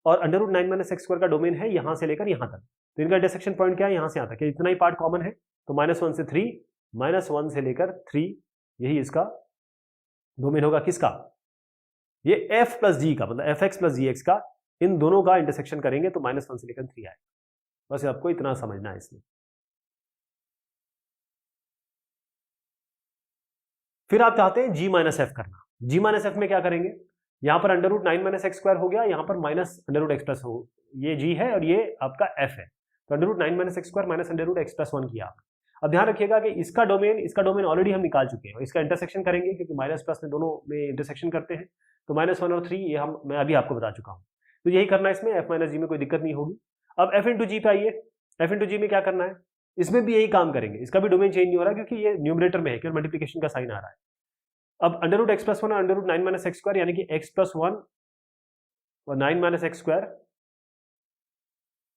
और √9 माइनस एक्स स्क्वायर का डोमेन है यहां से लेकर यहां तक। तो इनका इंटरसेक्शन पॉइंट क्या है, यहां से यहां तक, इतना ही पार्ट कॉमन है। तो -1 से 3, -1 से लेकर 3, यही इसका डोमेन होगा, किसका, ये f प्लस जी का, मतलब fx प्लस gx का, इन दोनों का इंटरसेक्शन करेंगे तो -1 से लेकर 3 आएगा। बस आपको इतना समझना है इसमें। फिर आप चाहते हैं g माइनस एफ करना। g माइनस एफ में क्या करेंगे, यहां पर √9 माइनस एक्स स्क्वायर हो गया, यहां पर माइनस √x प्लस हो, ये g है और ये आपका f है। तो √9 minus x square minus √x plus 1 किया। अब ध्यान रखिएगा कि इसका डोमेन ऑलरेडी हम निकाल चुके हैं, इसका इंटरसेक्शन करेंगे क्योंकि माइनस प्लस में दोनों में इंटरसेक्शन करते हैं। तो -1 और 3 ये मैं अभी आपको बता चुका हूं। तो यही करना है इसमें, f माइनस जी में कोई दिक्कत नहीं होगी। अब f इंटू जी पे आइए, f इंटू जी में क्या करना है, इसमें भी यही काम करेंगे, इसका भी डोमेन चेंज नहीं हो रहा क्योंकि ये न्यूमरेटर में है, केवल मल्टीप्लिकेशन का साइन आ रहा है। अब √x प्लस 1 और √9 माइनस एक्स स्क्वायर, यानी कि x प्लस 1 और 9 माइनस एक्स स्क्वायर,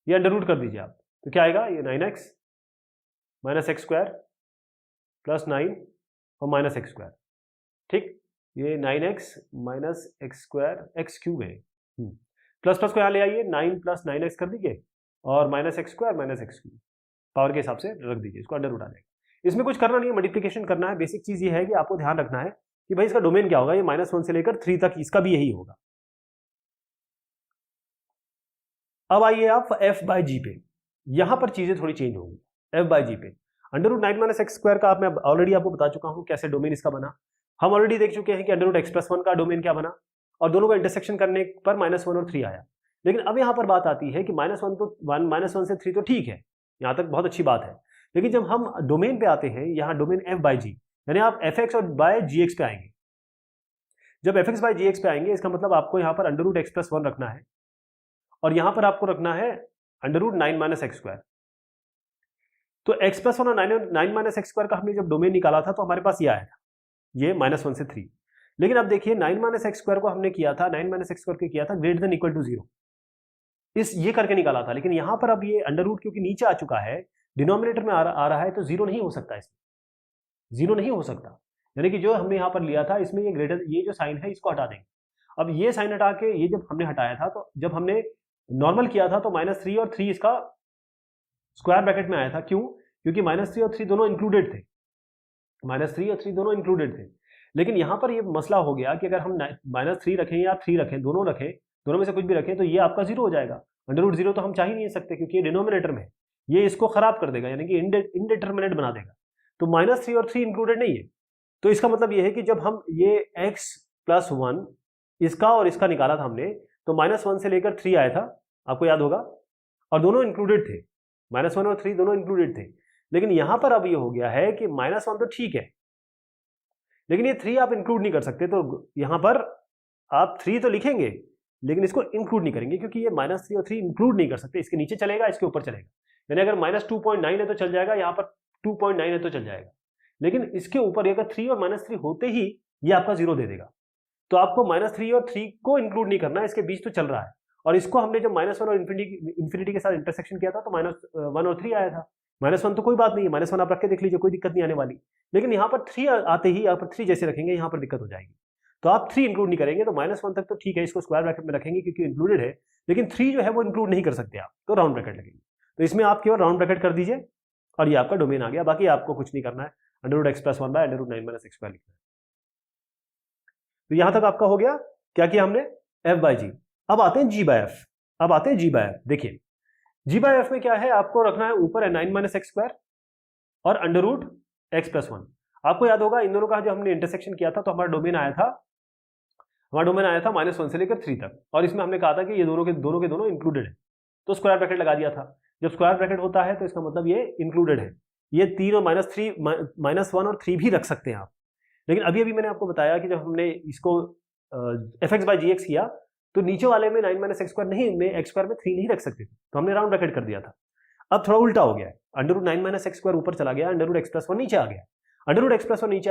ये अंडर रूट कर दीजिए आप, तो क्या आएगा, ये 9x minus x square plus 9 और माइनस एक्स स्क्वायर, ठीक, ये 9x minus x square x cube है, प्लस प्लस को यहाँ ले आइए, 9 प्लस 9x कर दीजिए, और minus x square minus x cube, power के हिसाब से रख दीजिए, इसको अंडर रूट आ जाएगा। इसमें कुछ करना नहीं है, मल्टीप्लिकेशन करना है। बेसिक चीज ये है कि आपको ध्यान रखना है कि भाई इसका डोमेन क्या होगा, ये -1 से लेकर 3 तक, इसका भी यही होगा। अब आइए आप f बाई जी पे, यहां पर चीजें थोड़ी चेंज होंगी। एफ बाई जी पे। Under root 9 minus x square का मैं ऑलरेडी आपको बता चुका हूँ कैसे डोमेन इसका बना। हम ऑलरेडी देख चुके हैं कि under root x plus one का डोमेन क्या बना और दोनों का इंटरसेक्शन करने पर -1 और 3 आया। लेकिन अब यहाँ पर बात आती है कि -1 तो -1 से 3 तो ठीक है, यहाँ तक बहुत अच्छी बात है। लेकिन जब हम डोमेन पे आते हैं, यहाँ डोमेन एफ बाई जी, यानी आप एफ एक्स और बाय जी एक्स पे आएंगे। जब f x by g x पे आएंगे इसका मतलब आपको यहाँ पर under root x plus one रखना है और यहाँ पर आपको रखना है under root 9 minus x square. तो एक्स प्लस वन और 9 माइनस एक्स स्क्वायर का हमने जब डोमेन निकाला था तो हमारे पास ये आया था, ये -1 से 3। लेकिन अब देखिए 9 माइनस एक्स स्क्वायर को हमने किया था, 9 माइनस एक्स स्क्वायर को किया था ग्रेटर देन इक्वल टू 0, इस ये करके निकाला था। लेकिन यहाँ पर अब ये अंडर रूट क्योंकि नीचे आ चुका है, डिनोमिनेटर में आ रहा है, तो 0 नहीं हो सकता, इसमें 0 नहीं हो सकता। यानी कि जो हमने यहाँ पर लिया था इसमें ये ग्रेटर, ये जो साइन है इसको हटा देंगे। अब ये साइन हटा के ये जब हमने हटाया था, तो जब हमने नॉर्मल किया था तो -3 और 3 इसका स्क्वायर ब्रैकेट में आया था। क्यों? क्योंकि -3 और 3 दोनों इंक्लूडेड थे, -3 और 3 दोनों इंक्लूडेड थे। लेकिन यहाँ पर ये मसला हो गया कि अगर हम -3 रखें या 3 रखें, दोनों में से कुछ भी रखें, तो ये आपका 0 हो जाएगा। अंडर रूट 0 तो हम चाह ही नहीं सकते क्योंकि ये डिनोमिनेटर में है, ये इसको खराब कर देगा, यानी कि इनडिटरमिनेट बना देगा। तो -3 और 3 इंक्लूडेड नहीं है। तो इसका मतलब ये है कि जब हम ये x प्लस 1 इसका और इसका निकाला था हमने, तो -1 से लेकर 3 आया था, आपको याद होगा, और दोनों इंक्लूडेड थे, -1 और 3 दोनों इंक्लूडेड थे। लेकिन यहां पर अब ये हो गया है कि -1 तो ठीक है, लेकिन ये 3 आप इंक्लूड नहीं कर सकते। तो यहां पर आप 3 तो लिखेंगे लेकिन इसको इंक्लूड नहीं करेंगे, क्योंकि ये -3 और 3 इंक्लूड नहीं कर सकते। इसके नीचे चलेगा, इसके ऊपर चलेगा। यानी अगर -2.9 है तो चल जाएगा, यहाँ पर 2.9 है तो चल जाएगा, लेकिन इसके ऊपर अगर 3 और -3 होते ही ये आपका 0 दे देगा। तो आपको -3 और 3 को इंक्लूड नहीं करना है, इसके बीच तो चल रहा है। और इसको हमने जब -1 और इन्फिनिटी के साथ इंटरसेक्शन किया था तो -1 और 3 आया था। -1 तो कोई बात नहीं है, -1 आप रख के देख लीजिए, कोई दिक्कत नहीं आने वाली। लेकिन यहाँ पर 3 आते ही, यहाँ पर 3 जैसे रखेंगे यहाँ पर दिक्कत हो जाएगी। तो आप 3 इंक्लूड नहीं करेंगे, तो -1 तक तो ठीक है, इसको स्क्वायर ब्रैकेट में रखेंगे क्योंकि इंक्लूडेड है। लेकिन 3 जो है वो इंक्लूड नहीं कर सकते आप, तो राउंड ब्रैकेट लगेंगे। तो इसमें आप केवल राउंड ब्रैकेट कर दीजिए और ये आपका डोमेन आ गया। बाकी आपको कुछ नहीं करना है, under root x plus 1 by under root 9 minus x square लिखना है। तो यहां तक आपका हो गया। क्या किया हमने? एफ बाई जी। अब आते हैं जी बाय एफ। देखिए जी बाय एफ में क्या है, आपको रखना है ऊपर है 9 माइनस एक्स स्क्वायर और अंडर रूट एक्स प्लस 1। आपको याद होगा इन दोनों का जब हमने इंटरसेक्शन किया था तो हमारा डोमेन आया था -1 से लेकर 3 तक, और इसमें हमने कहा था कि ये दोनों के दोनों इंक्लूडेड है, तो स्क्वायर ब्रैकेट लगा दिया था। जब स्क्वायर ब्रैकेट होता है तो इसका मतलब ये इंक्लूडेड है। ये 3 और -1 और 3 भी रख सकते हैं आप। लेकिन अभी मैंने आपको बताया कि जब हमने इसको f x by g x किया तो नीचे वाले में 9 माइनस एक्स स्क्वायर नहीं, में एक्स स्क्वायर में 3 नहीं रख सकते थे, तो हमने राउंड ब्रैकेट कर दिया था। अब थोड़ा उल्टा हो गया है, under root 9 minus x square ऊपर चला गया, अंडर रूट एक्स प्लस 1 नीचे आ गया। अंडर रूट एक्स प्लस 1 नीचे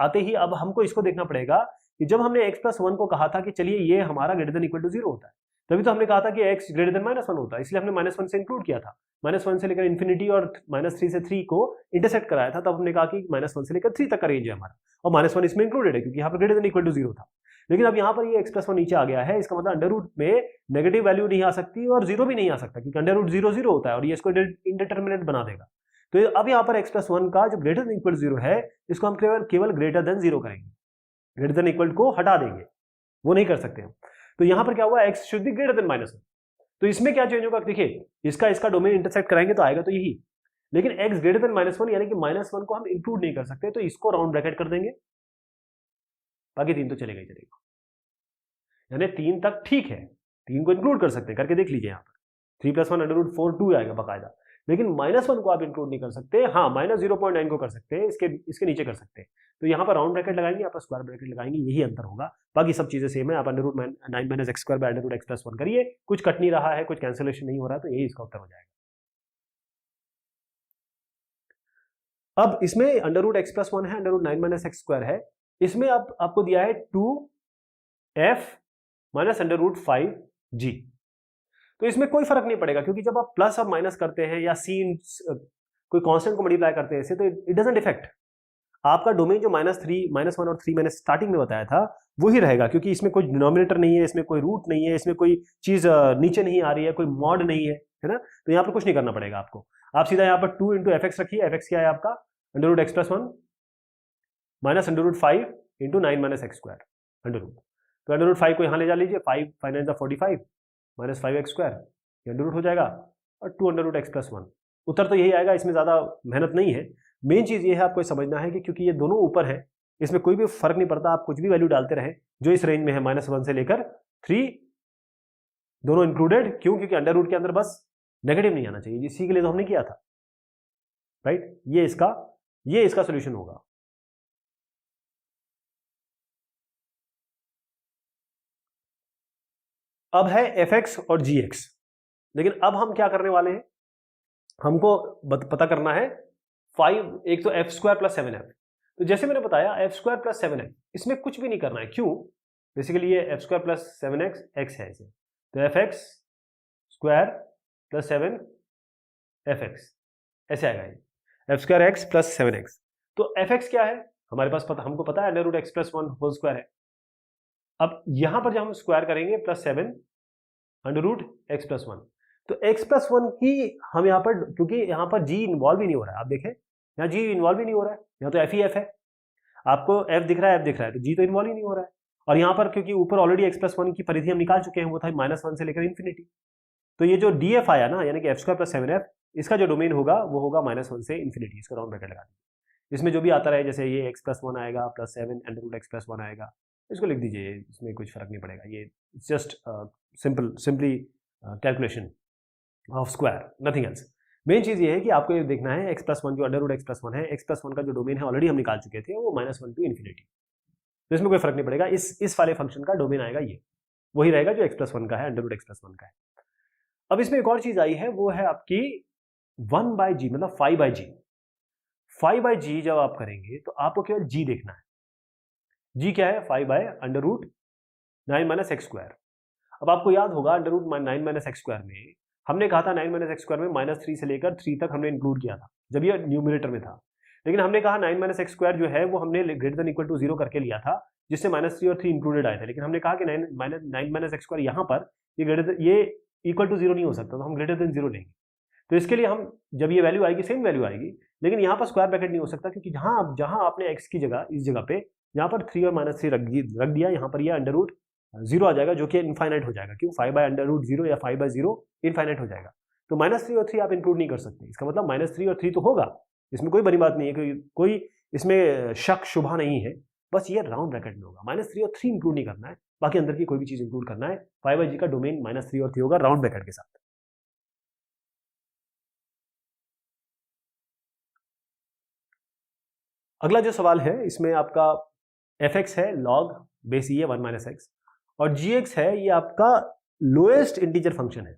आते ही अब हमको इसको देखना पड़ेगा कि जब हमने एक्स प्लस 1 को कहा था कि चलिए ये हमारा ग्रेटर देन इक्वल टू 0 होता है, तभी तो हमने कहा था कि एक्स ग्रेटर देन -1 होता है, इसलिए हमने -1 से इंक्लूड किया था। -1 से लेकर इन्फिनिटी और -3 से 3 को इंटरसेक्ट कराया था, तब हमने कहा कि -1 से लेकर 3 तक का रेंज है हमारा, और -1 इसमें इंक्लूडेड है क्योंकि यहाँ पर ग्रेटर देन इक्वल टू 0 था। लेकिन अब यहाँ पर ये एक्स प्लस 1 नीचे आ गया है, इसका मतलब अंडर रूट में नेगेटिव वैल्यू नहीं आ सकती और 0 भी नहीं आ सकता, क्योंकि अंडर रूट 0 0 होता है और ये इसको इंडिटरमिनेट बना देगा। तो अब यहाँ पर एक्स प्लस 1 का जो ग्रेटर देन इक्वल 0 है, इसको हम केवल ग्रेटर देन 0 करेंगे, ग्रेटर देन इक्वल को हटा देंगे, वो नहीं कर सकते हम। तो यहाँ पर क्या हुआ, x should be greater then -1। तो इसमें क्या चेंज होगा, देखिए इसका डोमेन इंटरसेक्ट कराएंगे तो आएगा तो यही, लेकिन एक्स ग्रेटर देन -1 यानी कि -1 को हम इंक्लूड नहीं कर सकते, तो इसको राउंड ब्रैकेट कर देंगे, बाकी 3 तो चलेगा ही चलेगा। यानी 3 तक ठीक है, 3 को इंक्लूड कर सकते हैं, करके देख लीजिए यहाँ पर 3 + 1 अंडर रूट 4 2 आएगा बाकायदा। लेकिन -1 को आप इंक्लूड नहीं कर सकते। हाँ, -0.9 को कर सकते हैं, इसके नीचे कर सकते हैं। तो यहाँ पर राउंड ब्रैकेट लगाएंगे, यहाँ पर स्क्वायर ब्रैकेट लगाएंगे, यही अंतर होगा, बाकी सब चीजें सेम है। आप under root 9 minus x square by under root x plus 1 करिए, कुछ कट नहीं रहा है, कुछ कैंसिलेशन नहीं हो रहा है, तो यही इसका उत्तर हो जाएगा। अब इसमें अंडर रूट एक्स प्लस 1 है, under root 9 minus x square है, इसमें आपको दिया है 2f minus under root 5g। तो इसमें कोई फर्क नहीं पड़ेगा, क्योंकि जब आप प्लस और माइनस करते हैं या सीन कोई कांस्टेंट को मल्टीप्लाई करते हैं इससे, तो इट डजंट इफेक्ट। आपका डोमेन जो -1 और 3 मैंने स्टार्टिंग में बताया था वही रहेगा, क्योंकि इसमें कोई डिनोमिनेटर नहीं है, इसमें कोई रूट नहीं है, इसमें कोई चीज नीचे नहीं आ रही है, कोई मॉड नहीं है ना। तो यहाँ पर कुछ नहीं करना पड़ेगा आपको, आप सीधा यहाँ पर 2 इंटू एफ एक्स रखिए। एफ एक्स क्या है आपका, under root x plus 1 minus under root 5 into 9 minus x square under root. तो अंडर रूट 5 को यहाँ ले जा लीजिए, 5 9 45 minus 5x square, under root हो जाएगा, और 2 अंडर रूट एक्स प्लस 1 उत्तर तो यही आएगा, इसमें ज़्यादा मेहनत नहीं है। मेन चीज़ ये है आपको समझना है कि क्योंकि ये दोनों ऊपर है, इसमें कोई भी फर्क नहीं पड़ता, आप कुछ भी वैल्यू डालते रहें जो इस रेंज में है -1 से लेकर 3 दोनों इंक्लूडेड। क्यों? क्योंकि अंडर रूट के अंदर बस नेगेटिव नहीं आना चाहिए, इसी के लिए तो हमने किया था, राइट। ये इसका सोल्यूशन होगा। अब है fx और gx, लेकिन अब हम क्या करने वाले हैं, हमको पता करना है 5, एक तो f² + 7f। तो जैसे मैंने बताया f² + 7f, इसमें कुछ भी नहीं करना है। क्यों? बेसिकली ये f² + 7x x है इसे, तो fx² + 7fx ऐसे आएगा ये f²x + 7x। तो fx क्या है हमारे पास पता, हमको पता है √x + 1 होल स्क्वायर है। अब यहां पर जब हम स्क्वायर करेंगे +7 √x + 1, तो x + 1 की हम यहाँ पर, क्योंकि यहाँ पर g इन्वॉल्व ही नहीं हो रहा है, आप देखें यहाँ g इन्वॉल्व ही नहीं हो रहा है, यहाँ तो f ही f है, आपको f दिख रहा है, f दिख रहा है, तो g तो इन्वॉल्व ही नहीं हो रहा है। और यहाँ पर क्योंकि ऊपर ऑलरेडी x + 1 की परिधि हम निकाल चुके हैं, वो था -1 से लेकर इन्फिनिटी, तो ये जो df आया ना, यानी कि f² + 7f, इसका जो डोमेन होगा वो होगा -1 से इन्फिनिटी। इसका राउंड ब्रैकेट लगा दीजिए, इसमें जो भी आता रहे, जैसे ये x + 1 आएगा +7 √x + 1 आएगा, इसको लिख दीजिए, इसमें कुछ फर्क नहीं पड़ेगा, ये just simply calculation of square, nothing else. Main चीज ये है कि आपको ये देखना है x + 1 जो √x + 1 है, x + 1 का जो डोमेन है ऑलरेडी हम निकाल चुके थे, वो -1 to इन्फिनिटी, तो इसमें कोई फर्क नहीं पड़ेगा। इस वाले फंक्शन का डोमेन आएगा ये, वही रहेगा जो x + 1 का है, √x + 1 का है। अब इसमें एक और चीज आई है, वो है आपकी 1/g, मतलब 5/g। 5/g जब आप करेंगे तो आपको केवल g देखना है। g क्या है? 5/√9 - x²। अब आपको याद होगा √9 - x² में हमने कहा था 9 - x² में -3 से लेकर 3 तक हमने इंक्लूड किया था जब ये न्यूमरेटर में था, लेकिन हमने कहा 9 - x² जो है वो हमने > 0 करके लिया था, जिससे -3 और 3 इंक्लूडेड आए थे, लेकिन हमने कहा कि 9 - x² यहाँ पर ये = 0 नहीं हो सकता, तो हम > 0 लेंगे। तो इसके लिए हम जब ये वैल्यू आएगी सेम वैल्यू आएगी, लेकिन यहाँ पर स्क्वायर ब्रैकेट नहीं हो सकता, क्योंकि जहां आपने x की जगह, इस जगह पे यहाँ पर 3 और -3 रख दिया, यहाँ पर ये √0 आ जाएगा, जो कि इनफाइनाइट हो जाएगा। क्यों? 5/√0 या 5/0 इनफाइनाइट हो जाएगा, तो -3 और 3 आप इंक्लूड नहीं कर सकते। इसका मतलब -3 और 3 तो होगा, इसमें कोई बड़ी बात नहीं है, कोई इसमें शक शुभा नहीं है, बस ये राउंड ब्रैकेट में होगा। -3 और 3 इंक्लूड नहीं करना है, बाकी अंदर की कोई भी चीज इंक्लूड करना है। 5/g का डोमेन -3 और 3 होगा राउंड ब्रैकेट के साथ। अगला जो सवाल है, इसमें आपका fx है log बेस e है 1 - x, और gx है ये आपका लोएस्ट इंटीजर फंक्शन है,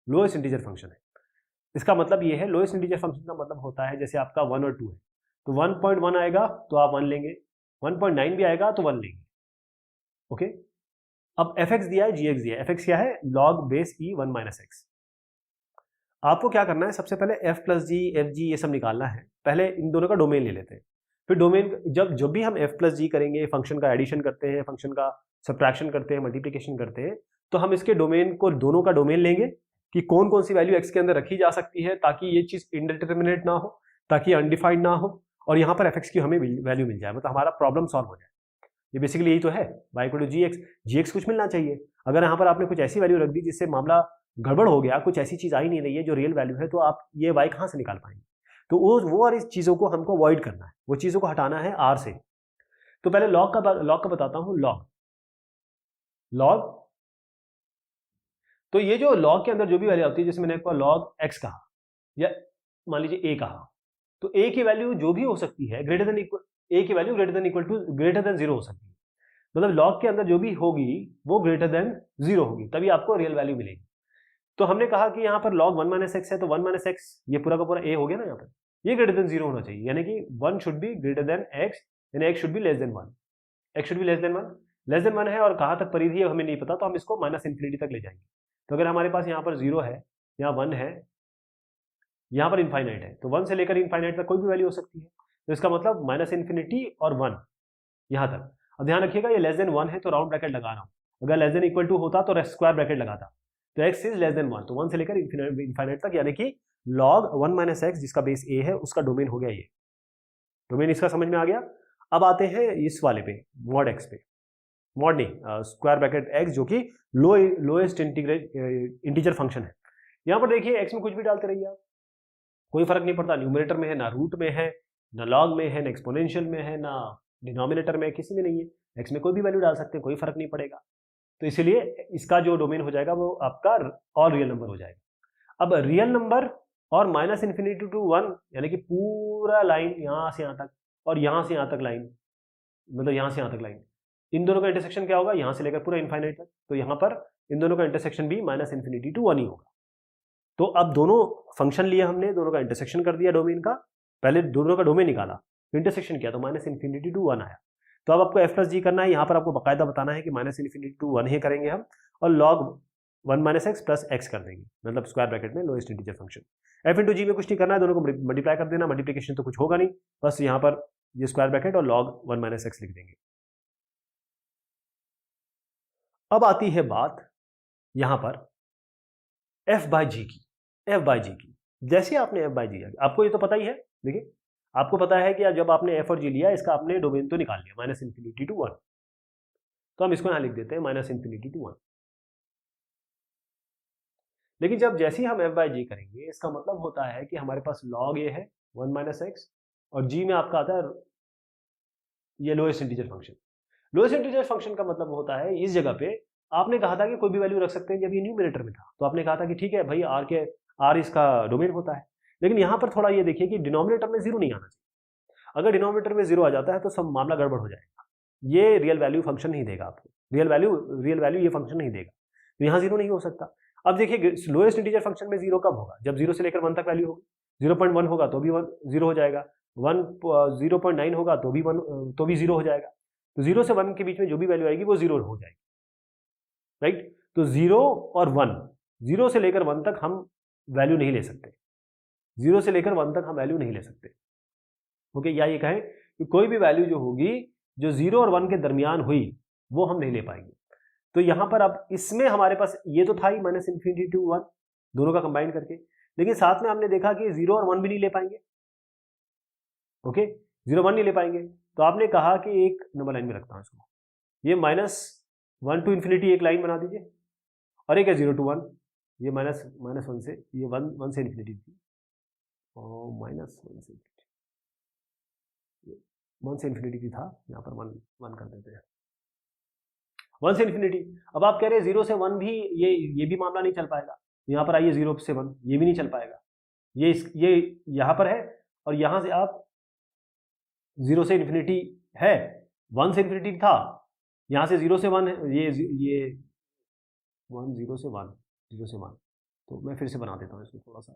लोएस्ट इंटीजर फंक्शन है। इसका मतलब ये है, लोएस्ट इंटीजर फंक्शन का मतलब होता है जैसे आपका 1 और 2 है, तो 1.1 आएगा तो आप 1 लेंगे, 1.9 भी आएगा तो 1 लेंगे। ओके, अब fx दिया है, gx दिया है। fx क्या है? log base e 1 - x। आपको क्या करना है, सबसे पहले f + g, fg ये सब निकालना है। पहले इन दोनों का डोमेन ले लेते हैं, फिर डोमेन जब भी हम f + g करेंगे, फंक्शन का एडिशन करते हैं, फंक्शन का सब्ट्रैक्शन करते हैं, मल्टीप्लिकेशन करते हैं, तो हम इसके डोमेन को, दोनों का डोमेन लेंगे कि कौन कौन सी वैल्यू x के अंदर रखी जा सकती है, ताकि ये चीज इनडिटरमिनेट ना हो, ताकि अनडिफाइंड ना हो, और यहाँ पर fx की हमें वैल्यू मिल जाए, मतलब हमारा प्रॉब्लम सॉल्व हो जाए। ये बेसिकली यही तो है, y = gx कुछ मिलना चाहिए। अगर यहाँ पर आपने कुछ ऐसी वैल्यू रख दी जिससे मामला गड़बड़ हो गया, कुछ ऐसी चीज आ ही नहीं रही है जो रियल वैल्यू है, तो आप ये y कहाँ से निकाल पाएंगे? तो वो और इस चीजों को हमको अवॉइड करना है, वो चीजों को हटाना है r से। तो पहले लॉग का बताता हूं। लॉग तो ये जो लॉग के अंदर जो भी वैल्यू आती है, जैसे मैंने आपको लॉग x कहा या मान लीजिए a कहा, तो a की वैल्यू जो भी हो सकती है a की वैल्यू ग्रेटर देन 0 हो सकती है, मतलब लॉग के अंदर जो भी होगी वो ग्रेटर देन 0 होगी, तभी आपको रियल वैल्यू मिलेगी। तो हमने कहा कि यहाँ पर log 1 - x है, तो 1 - x ये पूरा का पूरा a हो गया ना, यहाँ पर ये ग्रेटर देन 0 होना चाहिए, यानी कि 1 should be greater then x, यानी x should be less than 1, x should be less than 1 है, और कहाँ तक परिधि है हमें नहीं पता, तो हम इसको -∞ तक ले जाएंगे। तो अगर हमारे पास यहाँ पर 0 है, यहाँ 1 है, यहाँ पर इनफाइनाइट है, तो 1 से लेकर इनफाइनाइट तक कोई भी वैल्यू हो सकती है, तो इसका मतलब -∞ और 1 यहाँ तक। अब ध्यान रखिएगा ये लेस देन 1 है तो राउंड ब्रैकेट लगा रहा हूँ, अगर लेस देन इक्वल टू होता तो स्क्वायर ब्रैकेट लगाता, तो x इज लेस देन 1, तो 1 से लेकर इनफाइनाइट तक, यानी कि log 1 - x जिसका बेस a है उसका डोमेन हो गया ये। डोमेन इसका समझ में आ गया। अब आते हैं इस वाले पे, मॉड x पे, मॉड नहीं, स्क्वायर ब्रैकेट x जो कि लोएस्ट इंटीजर फंक्शन है। यहाँ पर देखिए x में कुछ भी डालते रहिए आप, कोई फर्क नहीं पड़ता, न्यूमरेटर में है ना रूट में है ना लॉग में है ना एक्सपोनेंशियल में है ना डिनोमिनेटर में, किसी में नहीं है। एक्स में कोई भी वैल्यू डाल सकते हैं, कोई फर्क नहीं पड़ेगा। तो इसीलिए इसका जो डोमेन हो जाएगा वो आपका ऑल रियल नंबर हो जाएगा। अब रियल नंबर और माइनस इन्फिनिटी टू 1 यानी कि पूरा लाइन यहाँ से यहाँ तक और यहाँ से यहाँ तक लाइन, मतलब यहाँ से यहाँ तक लाइन, इन दोनों का इंटरसेक्शन क्या होगा, यहाँ से लेकर पूरा इनफाइनाइट तक। तो यहाँ पर इन दोनों का इंटरसेक्शन भी माइनस इन्फिनिटी टू 1 ही होगा। तो अब दोनों फंक्शन लिए हमने, दोनों का इंटरसेक्शन कर दिया डोमेन का, पहले दोनों का डोमेन निकाला, इंटरसेक्शन किया तो माइनस इन्फिनिटी टू 1 आया। तो अब आपको एफ प्लस जी करना है, यहाँ पर आपको बाकायदा बताना है कि माइनस इन्फिनिटी टू 1 ही करेंगे हम, और log 1 minus x plus x कर देंगे, मतलब स्क्वायर ब्रैकेट में lowest integer function. F into g में कुछ नहीं करना है, दोनों को मल्टीप्लाई कर देना, मल्टीप्लिकेशन तो कुछ होगा नहीं, बस यहाँ पर ये स्क्वायर ब्रैकेट और लॉग 1 माइनस एक्स लिख देंगे। अब आती है बात यहां पर एफ बाई जी की। एफ बाई जी की जैसे आपने एफ बाई जी, आपको ये तो पता ही है, देखिए आपको पता है कि जब आपने एफ और जी लिया इसका आपने डोमेन तो निकाल लिया माइनस इन्फिनिटी टू 1, तो हम इसको यहां लिख देते हैं माइनस इन्फिनिटी टू 1। लेकिन जब जैसे ही हम एफ बाई जी करेंगे इसका मतलब होता है कि हमारे पास लॉग ये है 1 माइनस एक्स, और जी में आपका आता है ये lowest integer function. Lowest integer function का मतलब होता है इस जगह पे आपने कहा था कि कोई भी वैल्यू रख सकते हैं, जब ये न्यूमरेटर में था तो आपने कहा था कि ठीक है भाई आर इसका डोमेन होता है। लेकिन यहाँ पर थोड़ा ये देखिए कि डिनोमिनेटर में जीरो नहीं आना चाहिए। अगर डिनोमिनेटर में जीरो आ जाता है तो सब मामला गड़बड़ हो जाएगा, ये रियल वैल्यू फंक्शन नहीं देगा आपको, रियल वैल्यू ये फंक्शन नहीं देगा, तो यहाँ जीरो नहीं हो सकता। अब देखिए लोएस्ट इंटीजर फंक्शन में जीरो कब होगा, जब 0 से लेकर 1 तक वैल्यू होगी। 0.1 होगा तो भी 0 हो जाएगा, 0.9 होगा तो भी 0 हो जाएगा। तो 0 से 1 के बीच में जो भी वैल्यू आएगी वो 0 हो जाएगी, राइट। तो 0 और 1, 0 से लेकर 1 तक हम वैल्यू नहीं ले सकते, 0 से लेकर 1 तक हम वैल्यू नहीं ले सकते, ओके। या ये कहें कि कोई भी वैल्यू जो होगी जो 0 और 1 के दरमियान हुई वो हम नहीं ले पाएंगे। तो यहां पर अब इसमें हमारे पास ये तो था ही माइनस इन्फिनिटी टू 1 दोनों का कंबाइन करके, लेकिन साथ में हमने देखा कि 0 और 1 भी नहीं ले पाएंगे, ओके। 0 1 नहीं ले पाएंगे, तो आपने कहा कि एक नंबर लाइन में रखता हूं इसको, ये -1 टू इन्फिनिटी एक लाइन बना दीजिए, और एक है 0 टू 1, ये माइनस 1 से, ये 1 से इन्फिनिटी थी, और -1 से 1 से इन्फिनिटी था, यहाँ पर 1 कर देते हैं, 1 से इन्फिनिटी। अब आप कह रहे हैं 0 से 1 भी ये भी मामला नहीं चल पाएगा, यहाँ पर आइए 0 से 1 ये भी नहीं चल पाएगा, ये यहाँ पर है, और यहाँ से आप 0 से इन्फिनिटी है, 1 से इन्फिनिटी था, यहाँ से 0 से 1 है, ये 1 0 से 1 0 से 1, तो मैं फिर से बना देता हूँ इसको थोड़ा सा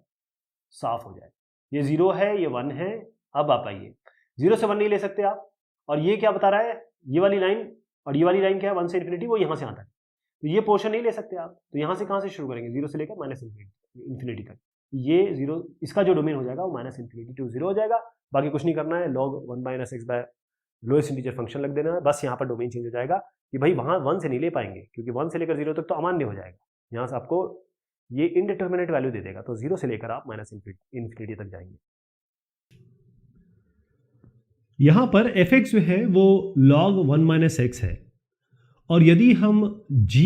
साफ हो जाए। ये 0 है, ये 1 है। अब आप आइए 0 से 1 नहीं ले सकते आप, और ये क्या बता रहा है, ये वाली लाइन और ये वाली लाइन क्या है 1 से इन्फिनिटी, वो यहाँ से आता है, तो ये पोर्शन नहीं ले सकते आप। तो यहाँ से कहाँ से शुरू करेंगे, 0 से लेकर माइनस इन्फिनिटी तक, ये 0, इसका जो डोमेन हो जाएगा वो माइनस इन्फिनिटी टू 0 हो जाएगा। बाकी कुछ नहीं करना है, log 1 minus x by lowest integer function लग देना है, बस यहाँ पर डोमेन चेंज हो जाएगा कि भाई वहाँ 1 से नहीं ले पाएंगे, क्योंकि 1 से लेकर 0 तक तो अमान्य हो जाएगा, यहाँ से आपको ये इनडिटर्मिनेट वैल्यू दे देगा, तो 0 से लेकर आप माइनस इन्फिनिटी तक जाएंगे। यहाँ पर fx जो है वो log 1 माइनस एक्स है, और यदि हम g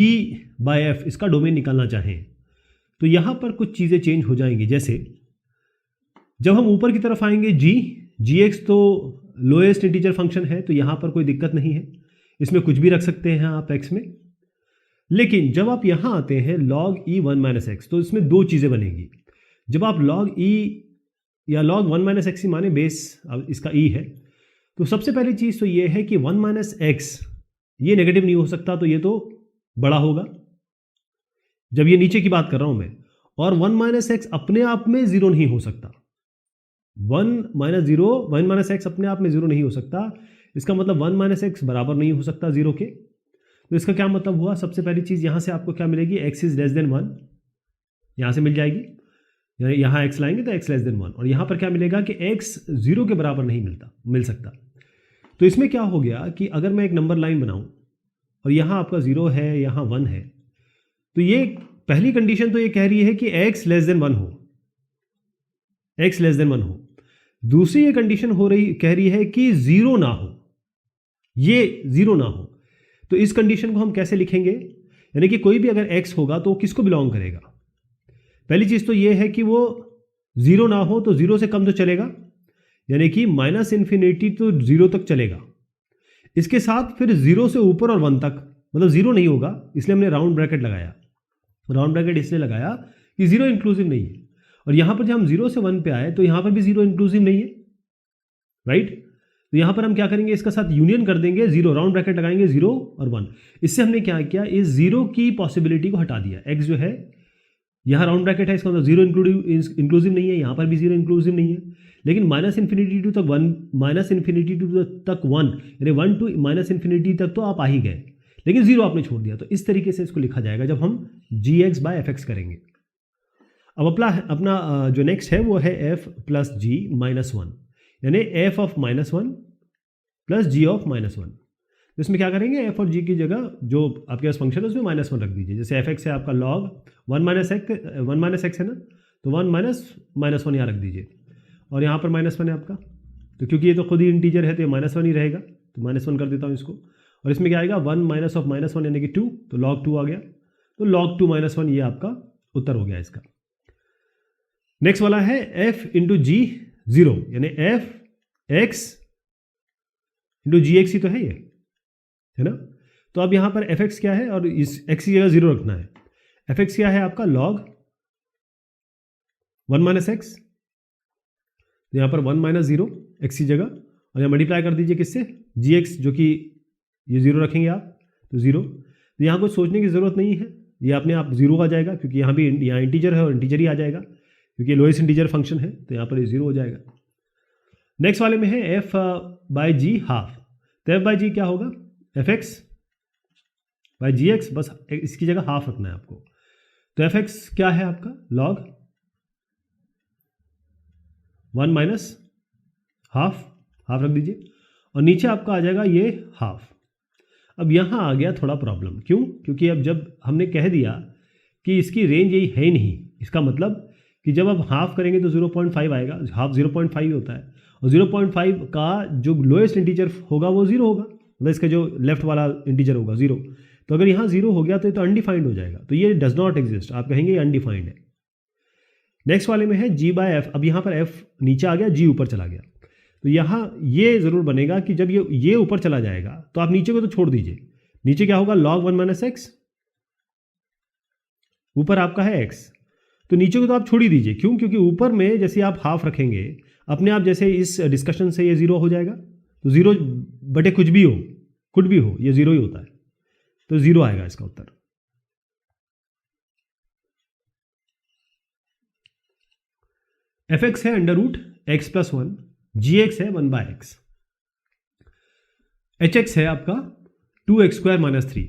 बाय एफ इसका डोमेन निकालना चाहें तो यहाँ पर कुछ चीज़ें चेंज हो जाएंगी। जैसे जब हम ऊपर की तरफ आएंगे gx तो लोएस्ट इंटीजर फंक्शन है, तो यहाँ पर कोई दिक्कत नहीं है, इसमें कुछ भी रख सकते हैं आप x में। लेकिन जब आप यहाँ आते हैं log e 1 माइनस एक्स, तो इसमें दो चीज़ें बनेंगी। जब आप log e या log 1 माइनस एक्स ही माने, बेस इसका e है, तो सबसे पहली चीज़ तो ये है कि 1 माइनस एक्स ये नेगेटिव नहीं हो सकता, तो ये तो बड़ा होगा जब ये नीचे की बात कर रहा हूं मैं, और 1 माइनस एक्स अपने आप में जीरो नहीं हो सकता, 1 माइनस एक्स अपने आप में जीरो नहीं हो सकता, इसका मतलब 1 माइनस एक्स बराबर नहीं हो सकता जीरो के। तो इसका क्या मतलब हुआ, सबसे पहली चीज़ यहाँ से आपको क्या मिलेगी, x इज लेस देन 1 यहाँ से मिल जाएगी, यहाँ x लाएंगे तो x लेस देन 1, और यहाँ पर क्या मिलेगा कि x 0 के बराबर नहीं मिल सकता। तो इसमें क्या हो गया कि अगर मैं एक नंबर लाइन बनाऊं और यहाँ आपका 0 है, यहाँ 1 है, तो ये पहली कंडीशन तो ये कह रही है कि x लेस देन 1 हो, x लेस देन 1 हो। दूसरी ये कंडीशन कह रही है कि 0 ना हो, ये 0 ना हो। तो इस कंडीशन को हम कैसे लिखेंगे, यानी कि कोई भी अगर x होगा तो वो किसको बिलोंग करेगा। पहली चीज़ तो ये है कि वो 0 ना हो तो 0 से कम तो चलेगा, यानी कि -∞ तो 0 तक चलेगा। इसके साथ फिर 0 से ऊपर और 1 तक, मतलब 0 नहीं होगा, इसलिए हमने राउंड ब्रैकेट लगाया। राउंड ब्रैकेट इसलिए लगाया कि 0 इंक्लूसिव नहीं है। और यहाँ पर जब हम 0 से 1 पे आए तो यहाँ पर भी 0 इंक्लूसिव नहीं है, राइट। तो यहाँ पर हम क्या करेंगे, इसका साथ यूनियन कर देंगे, 0 राउंड ब्रैकेट लगाएंगे, 0 और 1। इससे हमने क्या किया, इस 0 की पॉसिबिलिटी को हटा दिया। x जो है यहाँ राउंड ब्रैकेट है, इसका मतलब 0 इंक्लूसिव नहीं है, यहाँ पर भी 0 इंक्लूसिव नहीं है। लेकिन -∞ तक 1, -∞ तक 1, यानी 1 टू -∞ तक तो आप आ ही गए, लेकिन 0 आपने छोड़ दिया। तो इस तरीके से इसको लिखा जाएगा जब हम gx/fx करेंगे। अब अपना जो नेक्स्ट है वो है f + g - 1, यानी f ऑफ -1 + g ऑफ -1। तो इसमें क्या करेंगे, f और g की जगह जो आपके पास फंक्शन है उसमें -1 रख दीजिए। जैसे fx है आपका log 1 - x है ना, तो 1 - 1 यहाँ रख दीजिए, और यहाँ पर -1 है आपका। तो क्योंकि ये तो खुद ही इंटीजर है तो ये -1 ही रहेगा, तो -1 कर देता हूँ इसको। और इसमें क्या आएगा, 1 - ऑफ -1 यानी कि 2, तो log 2 आ गया। तो log 2 - 1 ये आपका उत्तर हो गया इसका। नेक्स्ट वाला है f × g 0, यानी f(x) × gx ही तो है ये, है ना। तो अब यहाँ पर fx क्या है, और इस x की जगह 0 रखना है। fx क्या है आपका log 1 - x, तो यहाँ पर 1 - 0 x की जगह, और यहाँ मल्टीप्लाई कर दीजिए किससे, gx, जो कि ये 0 रखेंगे आप, तो 0। तो यहाँ कुछ सोचने की ज़रूरत नहीं है, ये अपने आप 0 आ जाएगा, क्योंकि यहाँ भी यहाँ इंटीजर है और इंटीजर ही आ जाएगा, क्योंकि लोएस्ट इंटीजर फंक्शन है, तो यहाँ पर ये 0 हो जाएगा। नेक्स्ट वाले में है f/g हाफ। तो f/g क्या होगा, fx/gx, बस इसकी जगह हाफ रखना है आपको। तो fx क्या है आपका log 1 - हाफ रख दीजिए, और नीचे आपका आ जाएगा ये हाफ। अब यहाँ आ गया थोड़ा प्रॉब्लम, क्यों, क्योंकि अब जब हमने कह दिया कि इसकी रेंज यही है ही नहीं, इसका मतलब कि जब आप हाफ करेंगे तो 0.5 आएगा, हाफ 0.5 होता है, और 0.5 का जो लोएस्ट इंटीजर होगा वो 0 होगा, मतलब इसका जो लेफ्ट वाला इंटीजर होगा 0। तो अगर यहाँ 0 हो गया तो ये तो अनडिफाइंड हो जाएगा, तो ये डज नॉट एग्जिस्ट, आप कहेंगे ये अनडिफाइंड है। नेक्स्ट वाले में है g/f। अब यहाँ पर f नीचे आ गया, g ऊपर चला गया, तो यहाँ ये ज़रूर बनेगा कि जब ये ऊपर चला जाएगा तो आप नीचे को तो छोड़ दीजिए। नीचे क्या होगा, log 1 - x, ऊपर आपका है x, तो नीचे को तो आप छोड़ ही दीजिए। क्यों, क्योंकि ऊपर में जैसे आप हाफ रखेंगे अपने आप, जैसे इस डिस्कशन से ये 0 हो जाएगा, तो 0 बटे कुछ भी हो ये 0 ही होता है, तो 0 आएगा इसका उत्तर। fx है √x + 1, gx है 1/x, hx है आपका 2x² - 3।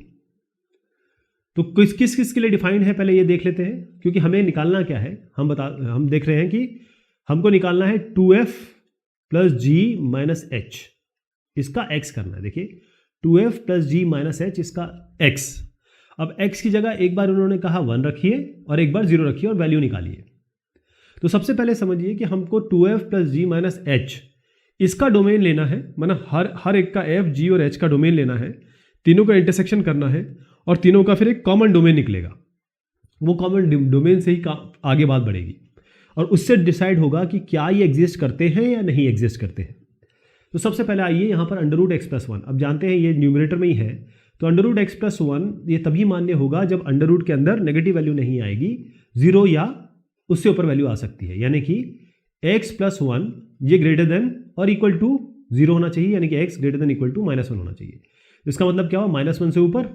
तो किस के लिए डिफाइंड है पहले ये देख लेते हैं, क्योंकि हमें निकालना क्या है, हम देख रहे हैं कि हमको निकालना है 2f + g - h, इसका x करना है। देखिए 2f + g - h, इसका x। अब x की जगह एक बार उन्होंने कहा 1 रखिए और एक बार 0 रखिए और वैल्यू निकालिए। तो सबसे पहले समझिए कि हमको 2f + g - h इसका डोमेन लेना है, मतलब हर एक का f, g और h का डोमेन लेना है, तीनों का इंटरसेक्शन करना है, और तीनों का फिर एक कॉमन डोमेन निकलेगा। वो कॉमन डोमेन से ही आगे बात बढ़ेगी, और उससे डिसाइड होगा कि क्या ये एग्जिस्ट करते हैं या नहीं एग्जिस्ट करते हैं। तो सबसे पहले आइए यहाँ पर √x + 1, अब जानते हैं ये न्यूमरेटर में ही है, तो √x + 1 ये तभी मान्य होगा जब अंडर के अंदर नेगेटिव वैल्यू नहीं आएगी, 0 या उससे ऊपर वैल्यू आ सकती है, यानी कि x + 1 ये ग्रेटर देन और इक्वल टू 0 होना चाहिए, यानी कि x greater than equal to -1 होना चाहिए। इसका मतलब क्या हुआ, -1 से ऊपर,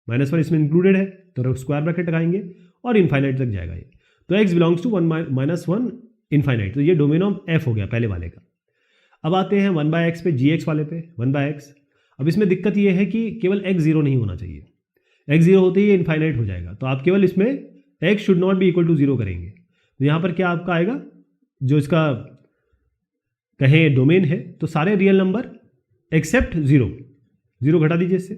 -1 इसमें इंक्लूडेड है, तो स्क्वायर ब्रैकेट लगाएंगे और इनफाइनाइट तक जाएगा ये। तो x बिलोंग्स टू 1 - इनफाइनाइट, तो ये डोमेन ऑफ f हो गया पहले वाले का। अब आते हैं 1/x पे, gx वाले पे 1/x। अब इसमें दिक्कत ये है कि केवल x 0 नहीं होना चाहिए, x 0 होते ही इनफाइनाइट हो जाएगा, तो आप केवल इसमें x should not be equal to 0 करेंगे। तो यहाँ पर क्या आपका आएगा, जो इसका कहें डोमेन है, तो सारे रियल नंबर एक्सेप्ट 0 घटा दीजिए इससे,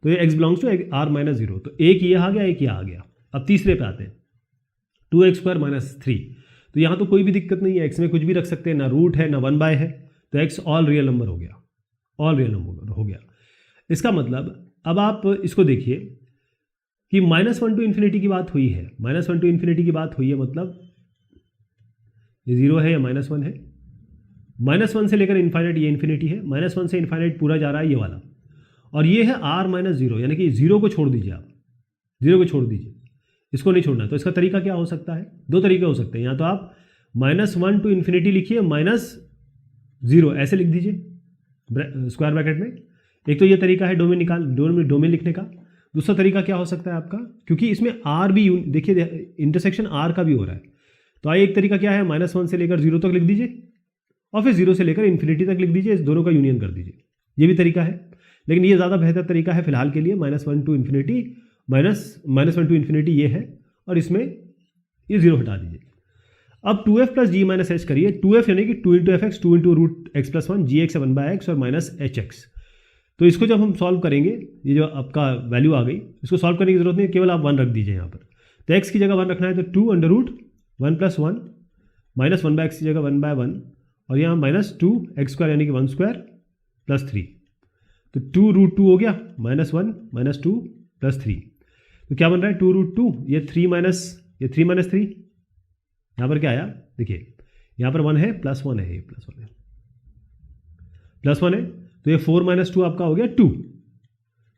तो ये x बिलोंग्स टू r - 0, तो एक ये आ गया, एक ये आ गया। अब तीसरे पे आते हैं 2x² - 3, तो यहाँ तो कोई भी दिक्कत नहीं है, x में कुछ भी रख सकते हैं, ना रूट है ना 1/, है, तो x ऑल रियल नंबर हो गया, ऑल रियल नंबर हो गया। इसका मतलब अब आप इसको देखिए कि -1 to ∞ की बात हुई है, -1 to ∞ की बात हुई है, मतलब ये 0 है या -1 है। -1 से लेकर इन्फाइनाइट ये इन्फिनिटी है, -1 से इन्फाइनाइट पूरा जा रहा है ये वाला, और ये है r-0, यानी कि 0 को छोड़ दीजिए आप, 0 को छोड़ दीजिए, इसको नहीं छोड़ना। तो इसका तरीका क्या हो सकता है? दो तरीके हो सकते हैं, या तो आप -1 टू इन्फिनिटी लिखिए, -0 ऐसे लिख दीजिए स्क्वायर ब्रैकेट में। एक तो ये तरीका है डोमेन लिखने का। दूसरा तरीका क्या हो सकता है आपका, क्योंकि इसमें r भी देखिए इंटरसेक्शन r का भी हो रहा है, तो आइए एक तरीका क्या है, -1 से लेकर 0 तक लिख दीजिए और फिर 0 से लेकर इन्फिनिटी तक लिख दीजिए, इस दोनों का यूनियन कर दीजिए। ये भी तरीका है, लेकिन ये ज़्यादा बेहतर तरीका है फिलहाल के लिए। -1 टू इन्फिनिटी -1 टू इन्फिनिटी ये है, और इसमें ये 0 हटा दीजिए। अब 2f plus g minus H करिए। 2f यानी कि 2 into f x, 2 into root x plus 1, g x 1/x और माइनस एच एक्स। तो इसको जब हम सॉल्व करेंगे, ये जो आपका वैल्यू आ गई, इसको सॉल्व करने की जरूरत नहीं है, केवल आप 1 रख दीजिए यहाँ पर। तो x की जगह 1 रखना है, तो 2 under root 1 plus 1 minus 1/x की जगह 1/1, और यहाँ -2 x स्क्वायर यानी कि 1 स्क्वायर प्लस 3। तो 2 रूट 2 हो गया, -1 -2 प्लस 3। तो क्या बन रहा है 2 रूट 2, ये 3 माइनस 3, यहाँ पर क्या आया देखिए, यहाँ पर 1 है, +1 है, ये +1 है, +1 है, तो ये 4 - 2 आपका हो गया 2।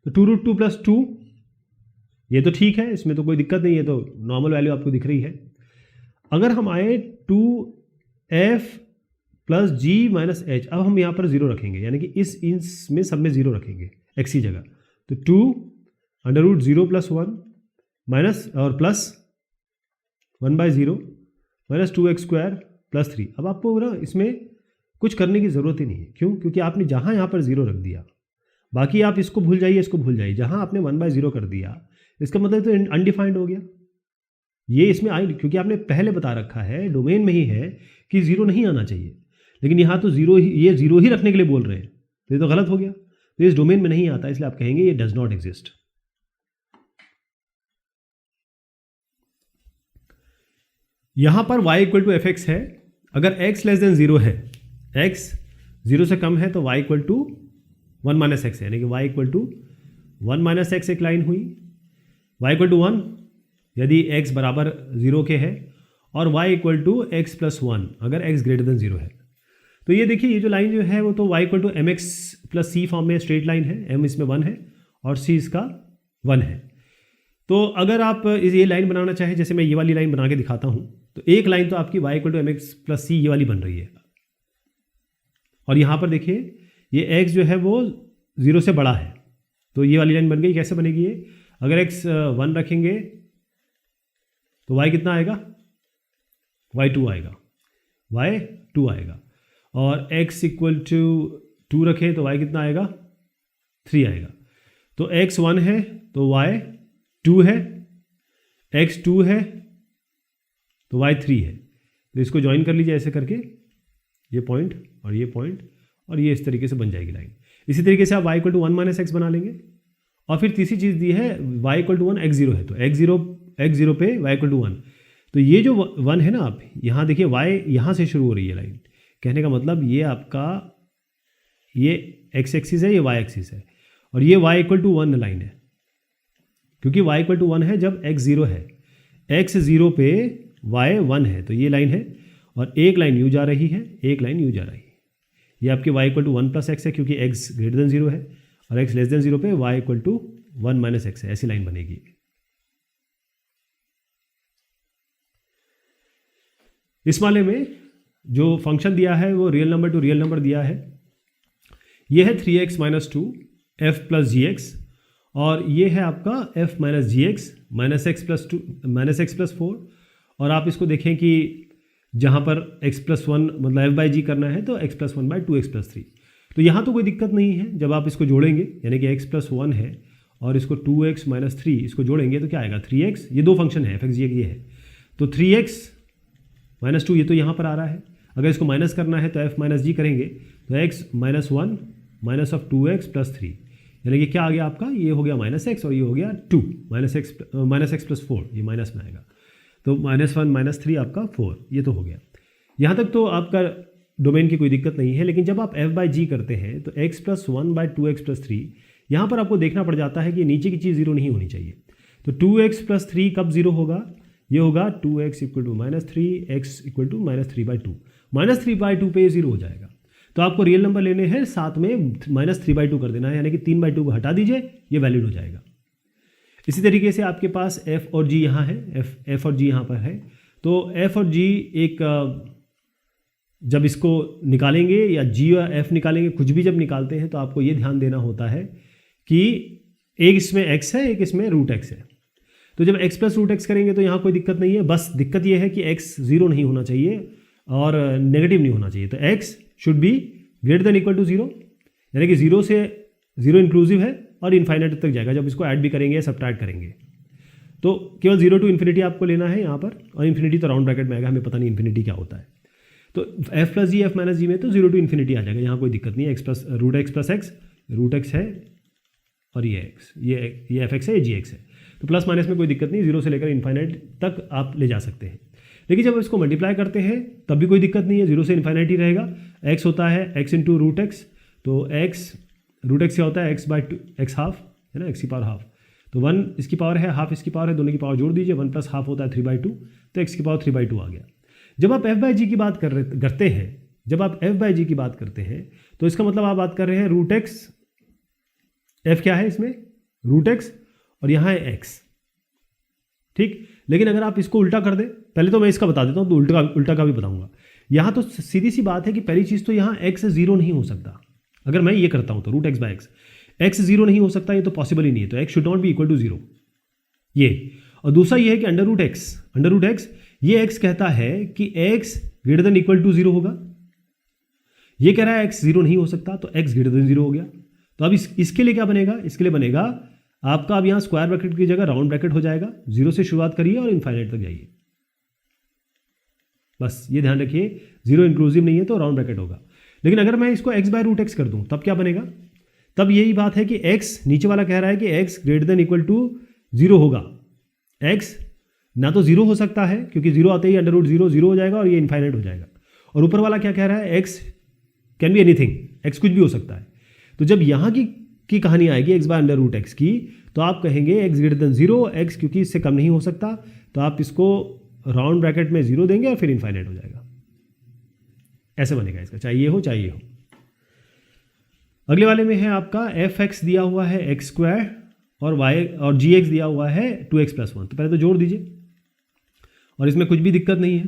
तो 2 रूट 2 प्लस 2, ये तो ठीक है, इसमें तो कोई दिक्कत नहीं है, तो नॉर्मल वैल्यू आपको दिख रही है। अगर हम आए 2f plus g minus H, अब हम यहाँ पर 0 रखेंगे, यानी कि इसमें सब में 0 रखेंगे x की जगह। तो 2 अंडर रूट 0 प्लस 1 माइनस और plus 1/0 minus 2x square plus 3। अब आपको ना इसमें कुछ करने की ज़रूरत ही नहीं है, क्यों? क्योंकि आपने जहाँ यहाँ पर 0 रख दिया, बाकी आप इसको भूल जाइए, इसको भूल जाइए। जहाँ आपने 1/0 कर दिया, इसका मतलब तो अनडिफाइंड हो गया। ये इसमें आई, क्योंकि आपने पहले बता रखा है, डोमेन में ही है कि 0 नहीं आना चाहिए, लेकिन यहाँ तो 0 ही, ये 0 ही रखने के लिए बोल रहे हैं, तो ये तो गलत हो गया। तो इस डोमेन में नहीं आता, इसलिए आप कहेंगे ये डज नॉट एग्जिस्ट। यहाँ पर y इक्वल टू fx है। अगर x लेस देन 0 है, x 0 से कम है, तो y equal to 1 minus x है, यानी कि y equal to 1 minus x एक लाइन हुई। y इक्वल टू 1 यदि x बराबर 0 के है, और y equal to x plus 1 अगर x ग्रेटर देन 0 है। तो ये देखिए, ये जो लाइन जो है वो तो y equal to mx plus c form में स्ट्रेट लाइन है, m इसमें 1 है और c इसका 1 है। तो अगर आप ये लाइन बनाना चाहें, जैसे मैं ये वाली लाइन बना के दिखाता हूँ, तो एक लाइन तो आपकी y equal to mx plus c ये वाली बन रही है, और यहाँ पर देखिए ये x जो है वो 0 से बड़ा है, तो ये वाली लाइन बन गई। कैसे बनेगी ये? अगर x 1 रखेंगे तो y कितना आएगा? y 2 आएगा, y 2 आएगा, और x इक्वल टू 2 रखें तो y कितना आएगा? 3 आएगा। तो x 1 है तो y 2 है, x 2 है तो y 3 है। तो इसको ज्वाइन कर लीजिए ऐसे करके, ये पॉइंट और ये पॉइंट, और ये इस तरीके से बन जाएगी लाइन। इसी तरीके से आप y equal to 1 minus x बना लेंगे। और फिर तीसरी चीज़ दी है y इक्वल टू 1 x 0 है, तो x 0 पे y इक्वल टू 1। तो ये जो 1 है ना, आप यहाँ देखिए y यहाँ से शुरू हो रही है लाइन। कहने का मतलब ये आपका ये x एक्सिस है, ये y एक्सिस है, और ये y इक्वल टू 1 लाइन है, क्योंकि y इक्वल टू 1 है जब x 0 है। x 0 पे y 1 है, तो ये लाइन है, और एक लाइन यूँ जा रही है, एक लाइन यूँ जा रही है। ये आपके y equal to 1 plus x है, क्योंकि x ग्रेटर देन 0 है, और x लेस देन 0 पे y equal to 1 minus x है। ऐसी लाइन बनेगी। इस वाले में जो फंक्शन दिया है वो real number to real number दिया है। ये है 3x minus 2 f plus g x, और ये है आपका f minus g x minus x plus 2 minus x plus 4। और आप इसको देखें कि जहाँ पर x प्लस 1 मतलब f बाई जी करना है, तो x plus 1 by 2x plus 3। तो यहाँ तो कोई दिक्कत नहीं है। जब आप इसको जोड़ेंगे, यानी कि x प्लस 1 है और इसको 2x माइनस 3 इसको जोड़ेंगे तो क्या आएगा? 3x। ये दो फंक्शन है, f(x) ये है, तो 3x माइनस 2 ये तो यहाँ पर आ रहा है। अगर इसको माइनस करना है तो f माइनस जी करेंगे, तो x minus 1 minus of 2x plus 3, यानी कि क्या आ गया आपका? ये हो गया माइनस एक्स, और ये हो गया 2 माइनस एक्स प्लस 4, ये माइनस में आएगा। तो -1 -3 आपका 4, ये तो हो गया। यहाँ तक तो आपका डोमेन की कोई दिक्कत नहीं है। लेकिन जब आप f बाई जी करते हैं तो x plus 1 by 2x plus 3, यहाँ पर आपको देखना पड़ जाता है कि नीचे की चीज़ 0 नहीं होनी चाहिए। तो 2x प्लस 3 कब 0 होगा? ये होगा 2x equal to -3, x equal to -3/2। -3/2 पे ये 0 हो जाएगा। तो आपको रियल नंबर लेने हैं, साथ में -3/2 कर देना है, यानी कि 3/2 को हटा दीजिए, ये वैलिड हो जाएगा। इसी तरीके से आपके पास f और g यहाँ है, f और g यहाँ पर है। तो f और g एक जब इसको निकालेंगे या g और f निकालेंगे, कुछ भी जब निकालते हैं तो आपको ये ध्यान देना होता है कि एक इसमें x है, एक इसमें √x है। तो जब x प्लस √x करेंगे तो यहाँ कोई दिक्कत नहीं है, बस दिक्कत ये है कि x 0 नहीं होना चाहिए और नेगेटिव नहीं होना चाहिए। तो x should be greater than equal to 0, यानी कि 0 से 0 इंक्लूसिव है और इन्फाइनाइट तक जाएगा जब इसको ऐड भी करेंगे या सब्ट्रैक्ट करेंगे। तो केवल 0 टू इन्फिनिटी आपको लेना है यहाँ पर, और इन्फिनिटी तो राउंड ब्रैकेट में आएगा, हमें पता नहीं इन्फिनिटी क्या होता है। तो f प्लस जी, f माइनस जी में तो 0 टू इन्फिनिटी आ जाएगा, यहाँ कोई दिक्कत नहीं है। x plus √x plus x, √x है और ये x, ये fx है, ये gx है। तो प्लस माइनस में कोई दिक्कत नहीं, 0 से लेकर इन्फाइनाइट तक आप ले जा सकते हैं। लेकिन जब इसको मल्टीप्लाई करते हैं तब भी कोई दिक्कत नहीं है, 0 से इन्फाइनाइट ही रहेगा। x होता है x इंटू √x, तो x √x क्या होता है x हाफ है ना, x की पावर हाफ। तो 1 इसकी पावर है, हाफ इसकी पावर है, दोनों की पावर जोड़ दीजिए, 1 प्लस हाफ होता है 3/2, तो x की पावर 3/2 आ गया। जब आप f/g की बात करते हैं, जब आप f/g की बात करते हैं तो इसका मतलब आप बात कर रहे हैं √x, f क्या है इसमें √x और यहाँ है x, ठीक। लेकिन अगर आप इसको उल्टा कर दें, पहले तो मैं इसका बता देता हूँ तो उल्टा का भी बताऊंगा। यहाँ तो सीधी सी बात है कि पहली चीज़ तो यहाँ x 0 नहीं हो सकता। अगर मैं ये करता हूँ तो √x/x, x 0 नहीं हो सकता, ये तो पॉसिबल ही नहीं है, तो x should not be equal to 0 ये। और दूसरा ये है कि √x ये x कहता है कि x greater than equal to 0 होगा, ये कह रहा है x 0 नहीं हो सकता, तो x ग्रेटर देन 0 हो गया। तो अब इसके लिए क्या बनेगा, इसके लिए बनेगा आपका, अब यहाँ स्क्वायर ब्रैकेट की जगह राउंड ब्रैकेट हो जाएगा, 0 से शुरुआत करिए और इन्फाइनाइट तक जाइए, बस ये ध्यान रखिए, 0 इंक्लूसिव नहीं है तो राउंड ब्रैकेट होगा। लेकिन अगर मैं इसको x/√x कर दूं तब क्या बनेगा, तब यही बात है कि x नीचे वाला कह रहा है कि x greater than equal to 0 होगा। x ना तो 0 हो सकता है क्योंकि 0 आते ही √0 0 हो जाएगा और ये इन्फाइनाइट हो जाएगा, और ऊपर वाला क्या कह रहा है, x can be anything, x कुछ भी हो सकता है। तो जब यहाँ की कहानी आएगी x/√x की, तो आप कहेंगे x ग्रेटर देन 0, x क्योंकि इससे कम नहीं हो सकता, तो आप इसको राउंड ब्रैकेट में 0 देंगे और फिर इन्फाइनाइट हो जाएगा। ऐसे बनेगा इसका, चाहिए हो चाहिए हो। अगले वाले में है आपका fx दिया हुआ है x² और y और gx दिया हुआ है 2x + 1। तो पहले तो जोड़ दीजिए, और इसमें कुछ भी दिक्कत नहीं है।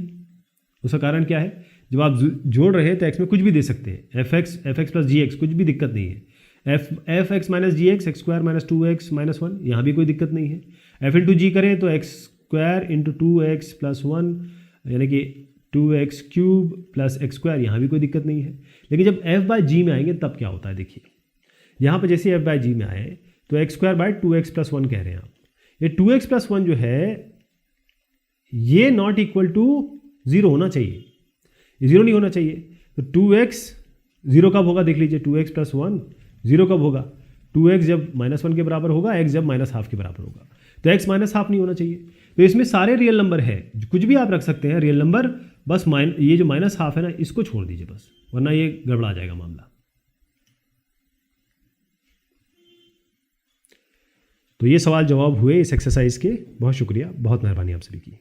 उसका कारण क्या है, जब आप जोड़ रहे हैं तो x में कुछ भी दे सकते हैं, fx + gx, कुछ भी दिक्कत नहीं है। fx - gx x² - 2x - 1, यहाँ भी कोई दिक्कत नहीं है। f × g करें तो x² × 2x + 1, यानी कि 2x³ + x², यहाँ भी कोई दिक्कत नहीं है। लेकिन जब f/g में आएंगे तब क्या होता है, देखिए यहाँ पर जैसे f/g में आए तो x² / 2x + 1 कह रहे हैं आप। ये 2x + 1 जो है ये नॉट इक्वल टू 0 होना चाहिए, ये 0 नहीं होना चाहिए। तो 2x 0 कब होगा, देख लीजिए, 2x + 1 0 कब होगा, 2x जब -1 के बराबर होगा, x जब -½ के बराबर होगा, तो x -½ नहीं होना चाहिए। तो इसमें सारे रियल नंबर है, कुछ भी आप रख सकते हैं रियल नंबर, बस ये जो -½ है ना, इसको छोड़ दीजिए बस, वरना ये गड़बड़ा जाएगा मामला। तो ये सवाल जवाब हुए इस एक्सरसाइज के। बहुत शुक्रिया, बहुत मेहरबानी आप सभी की।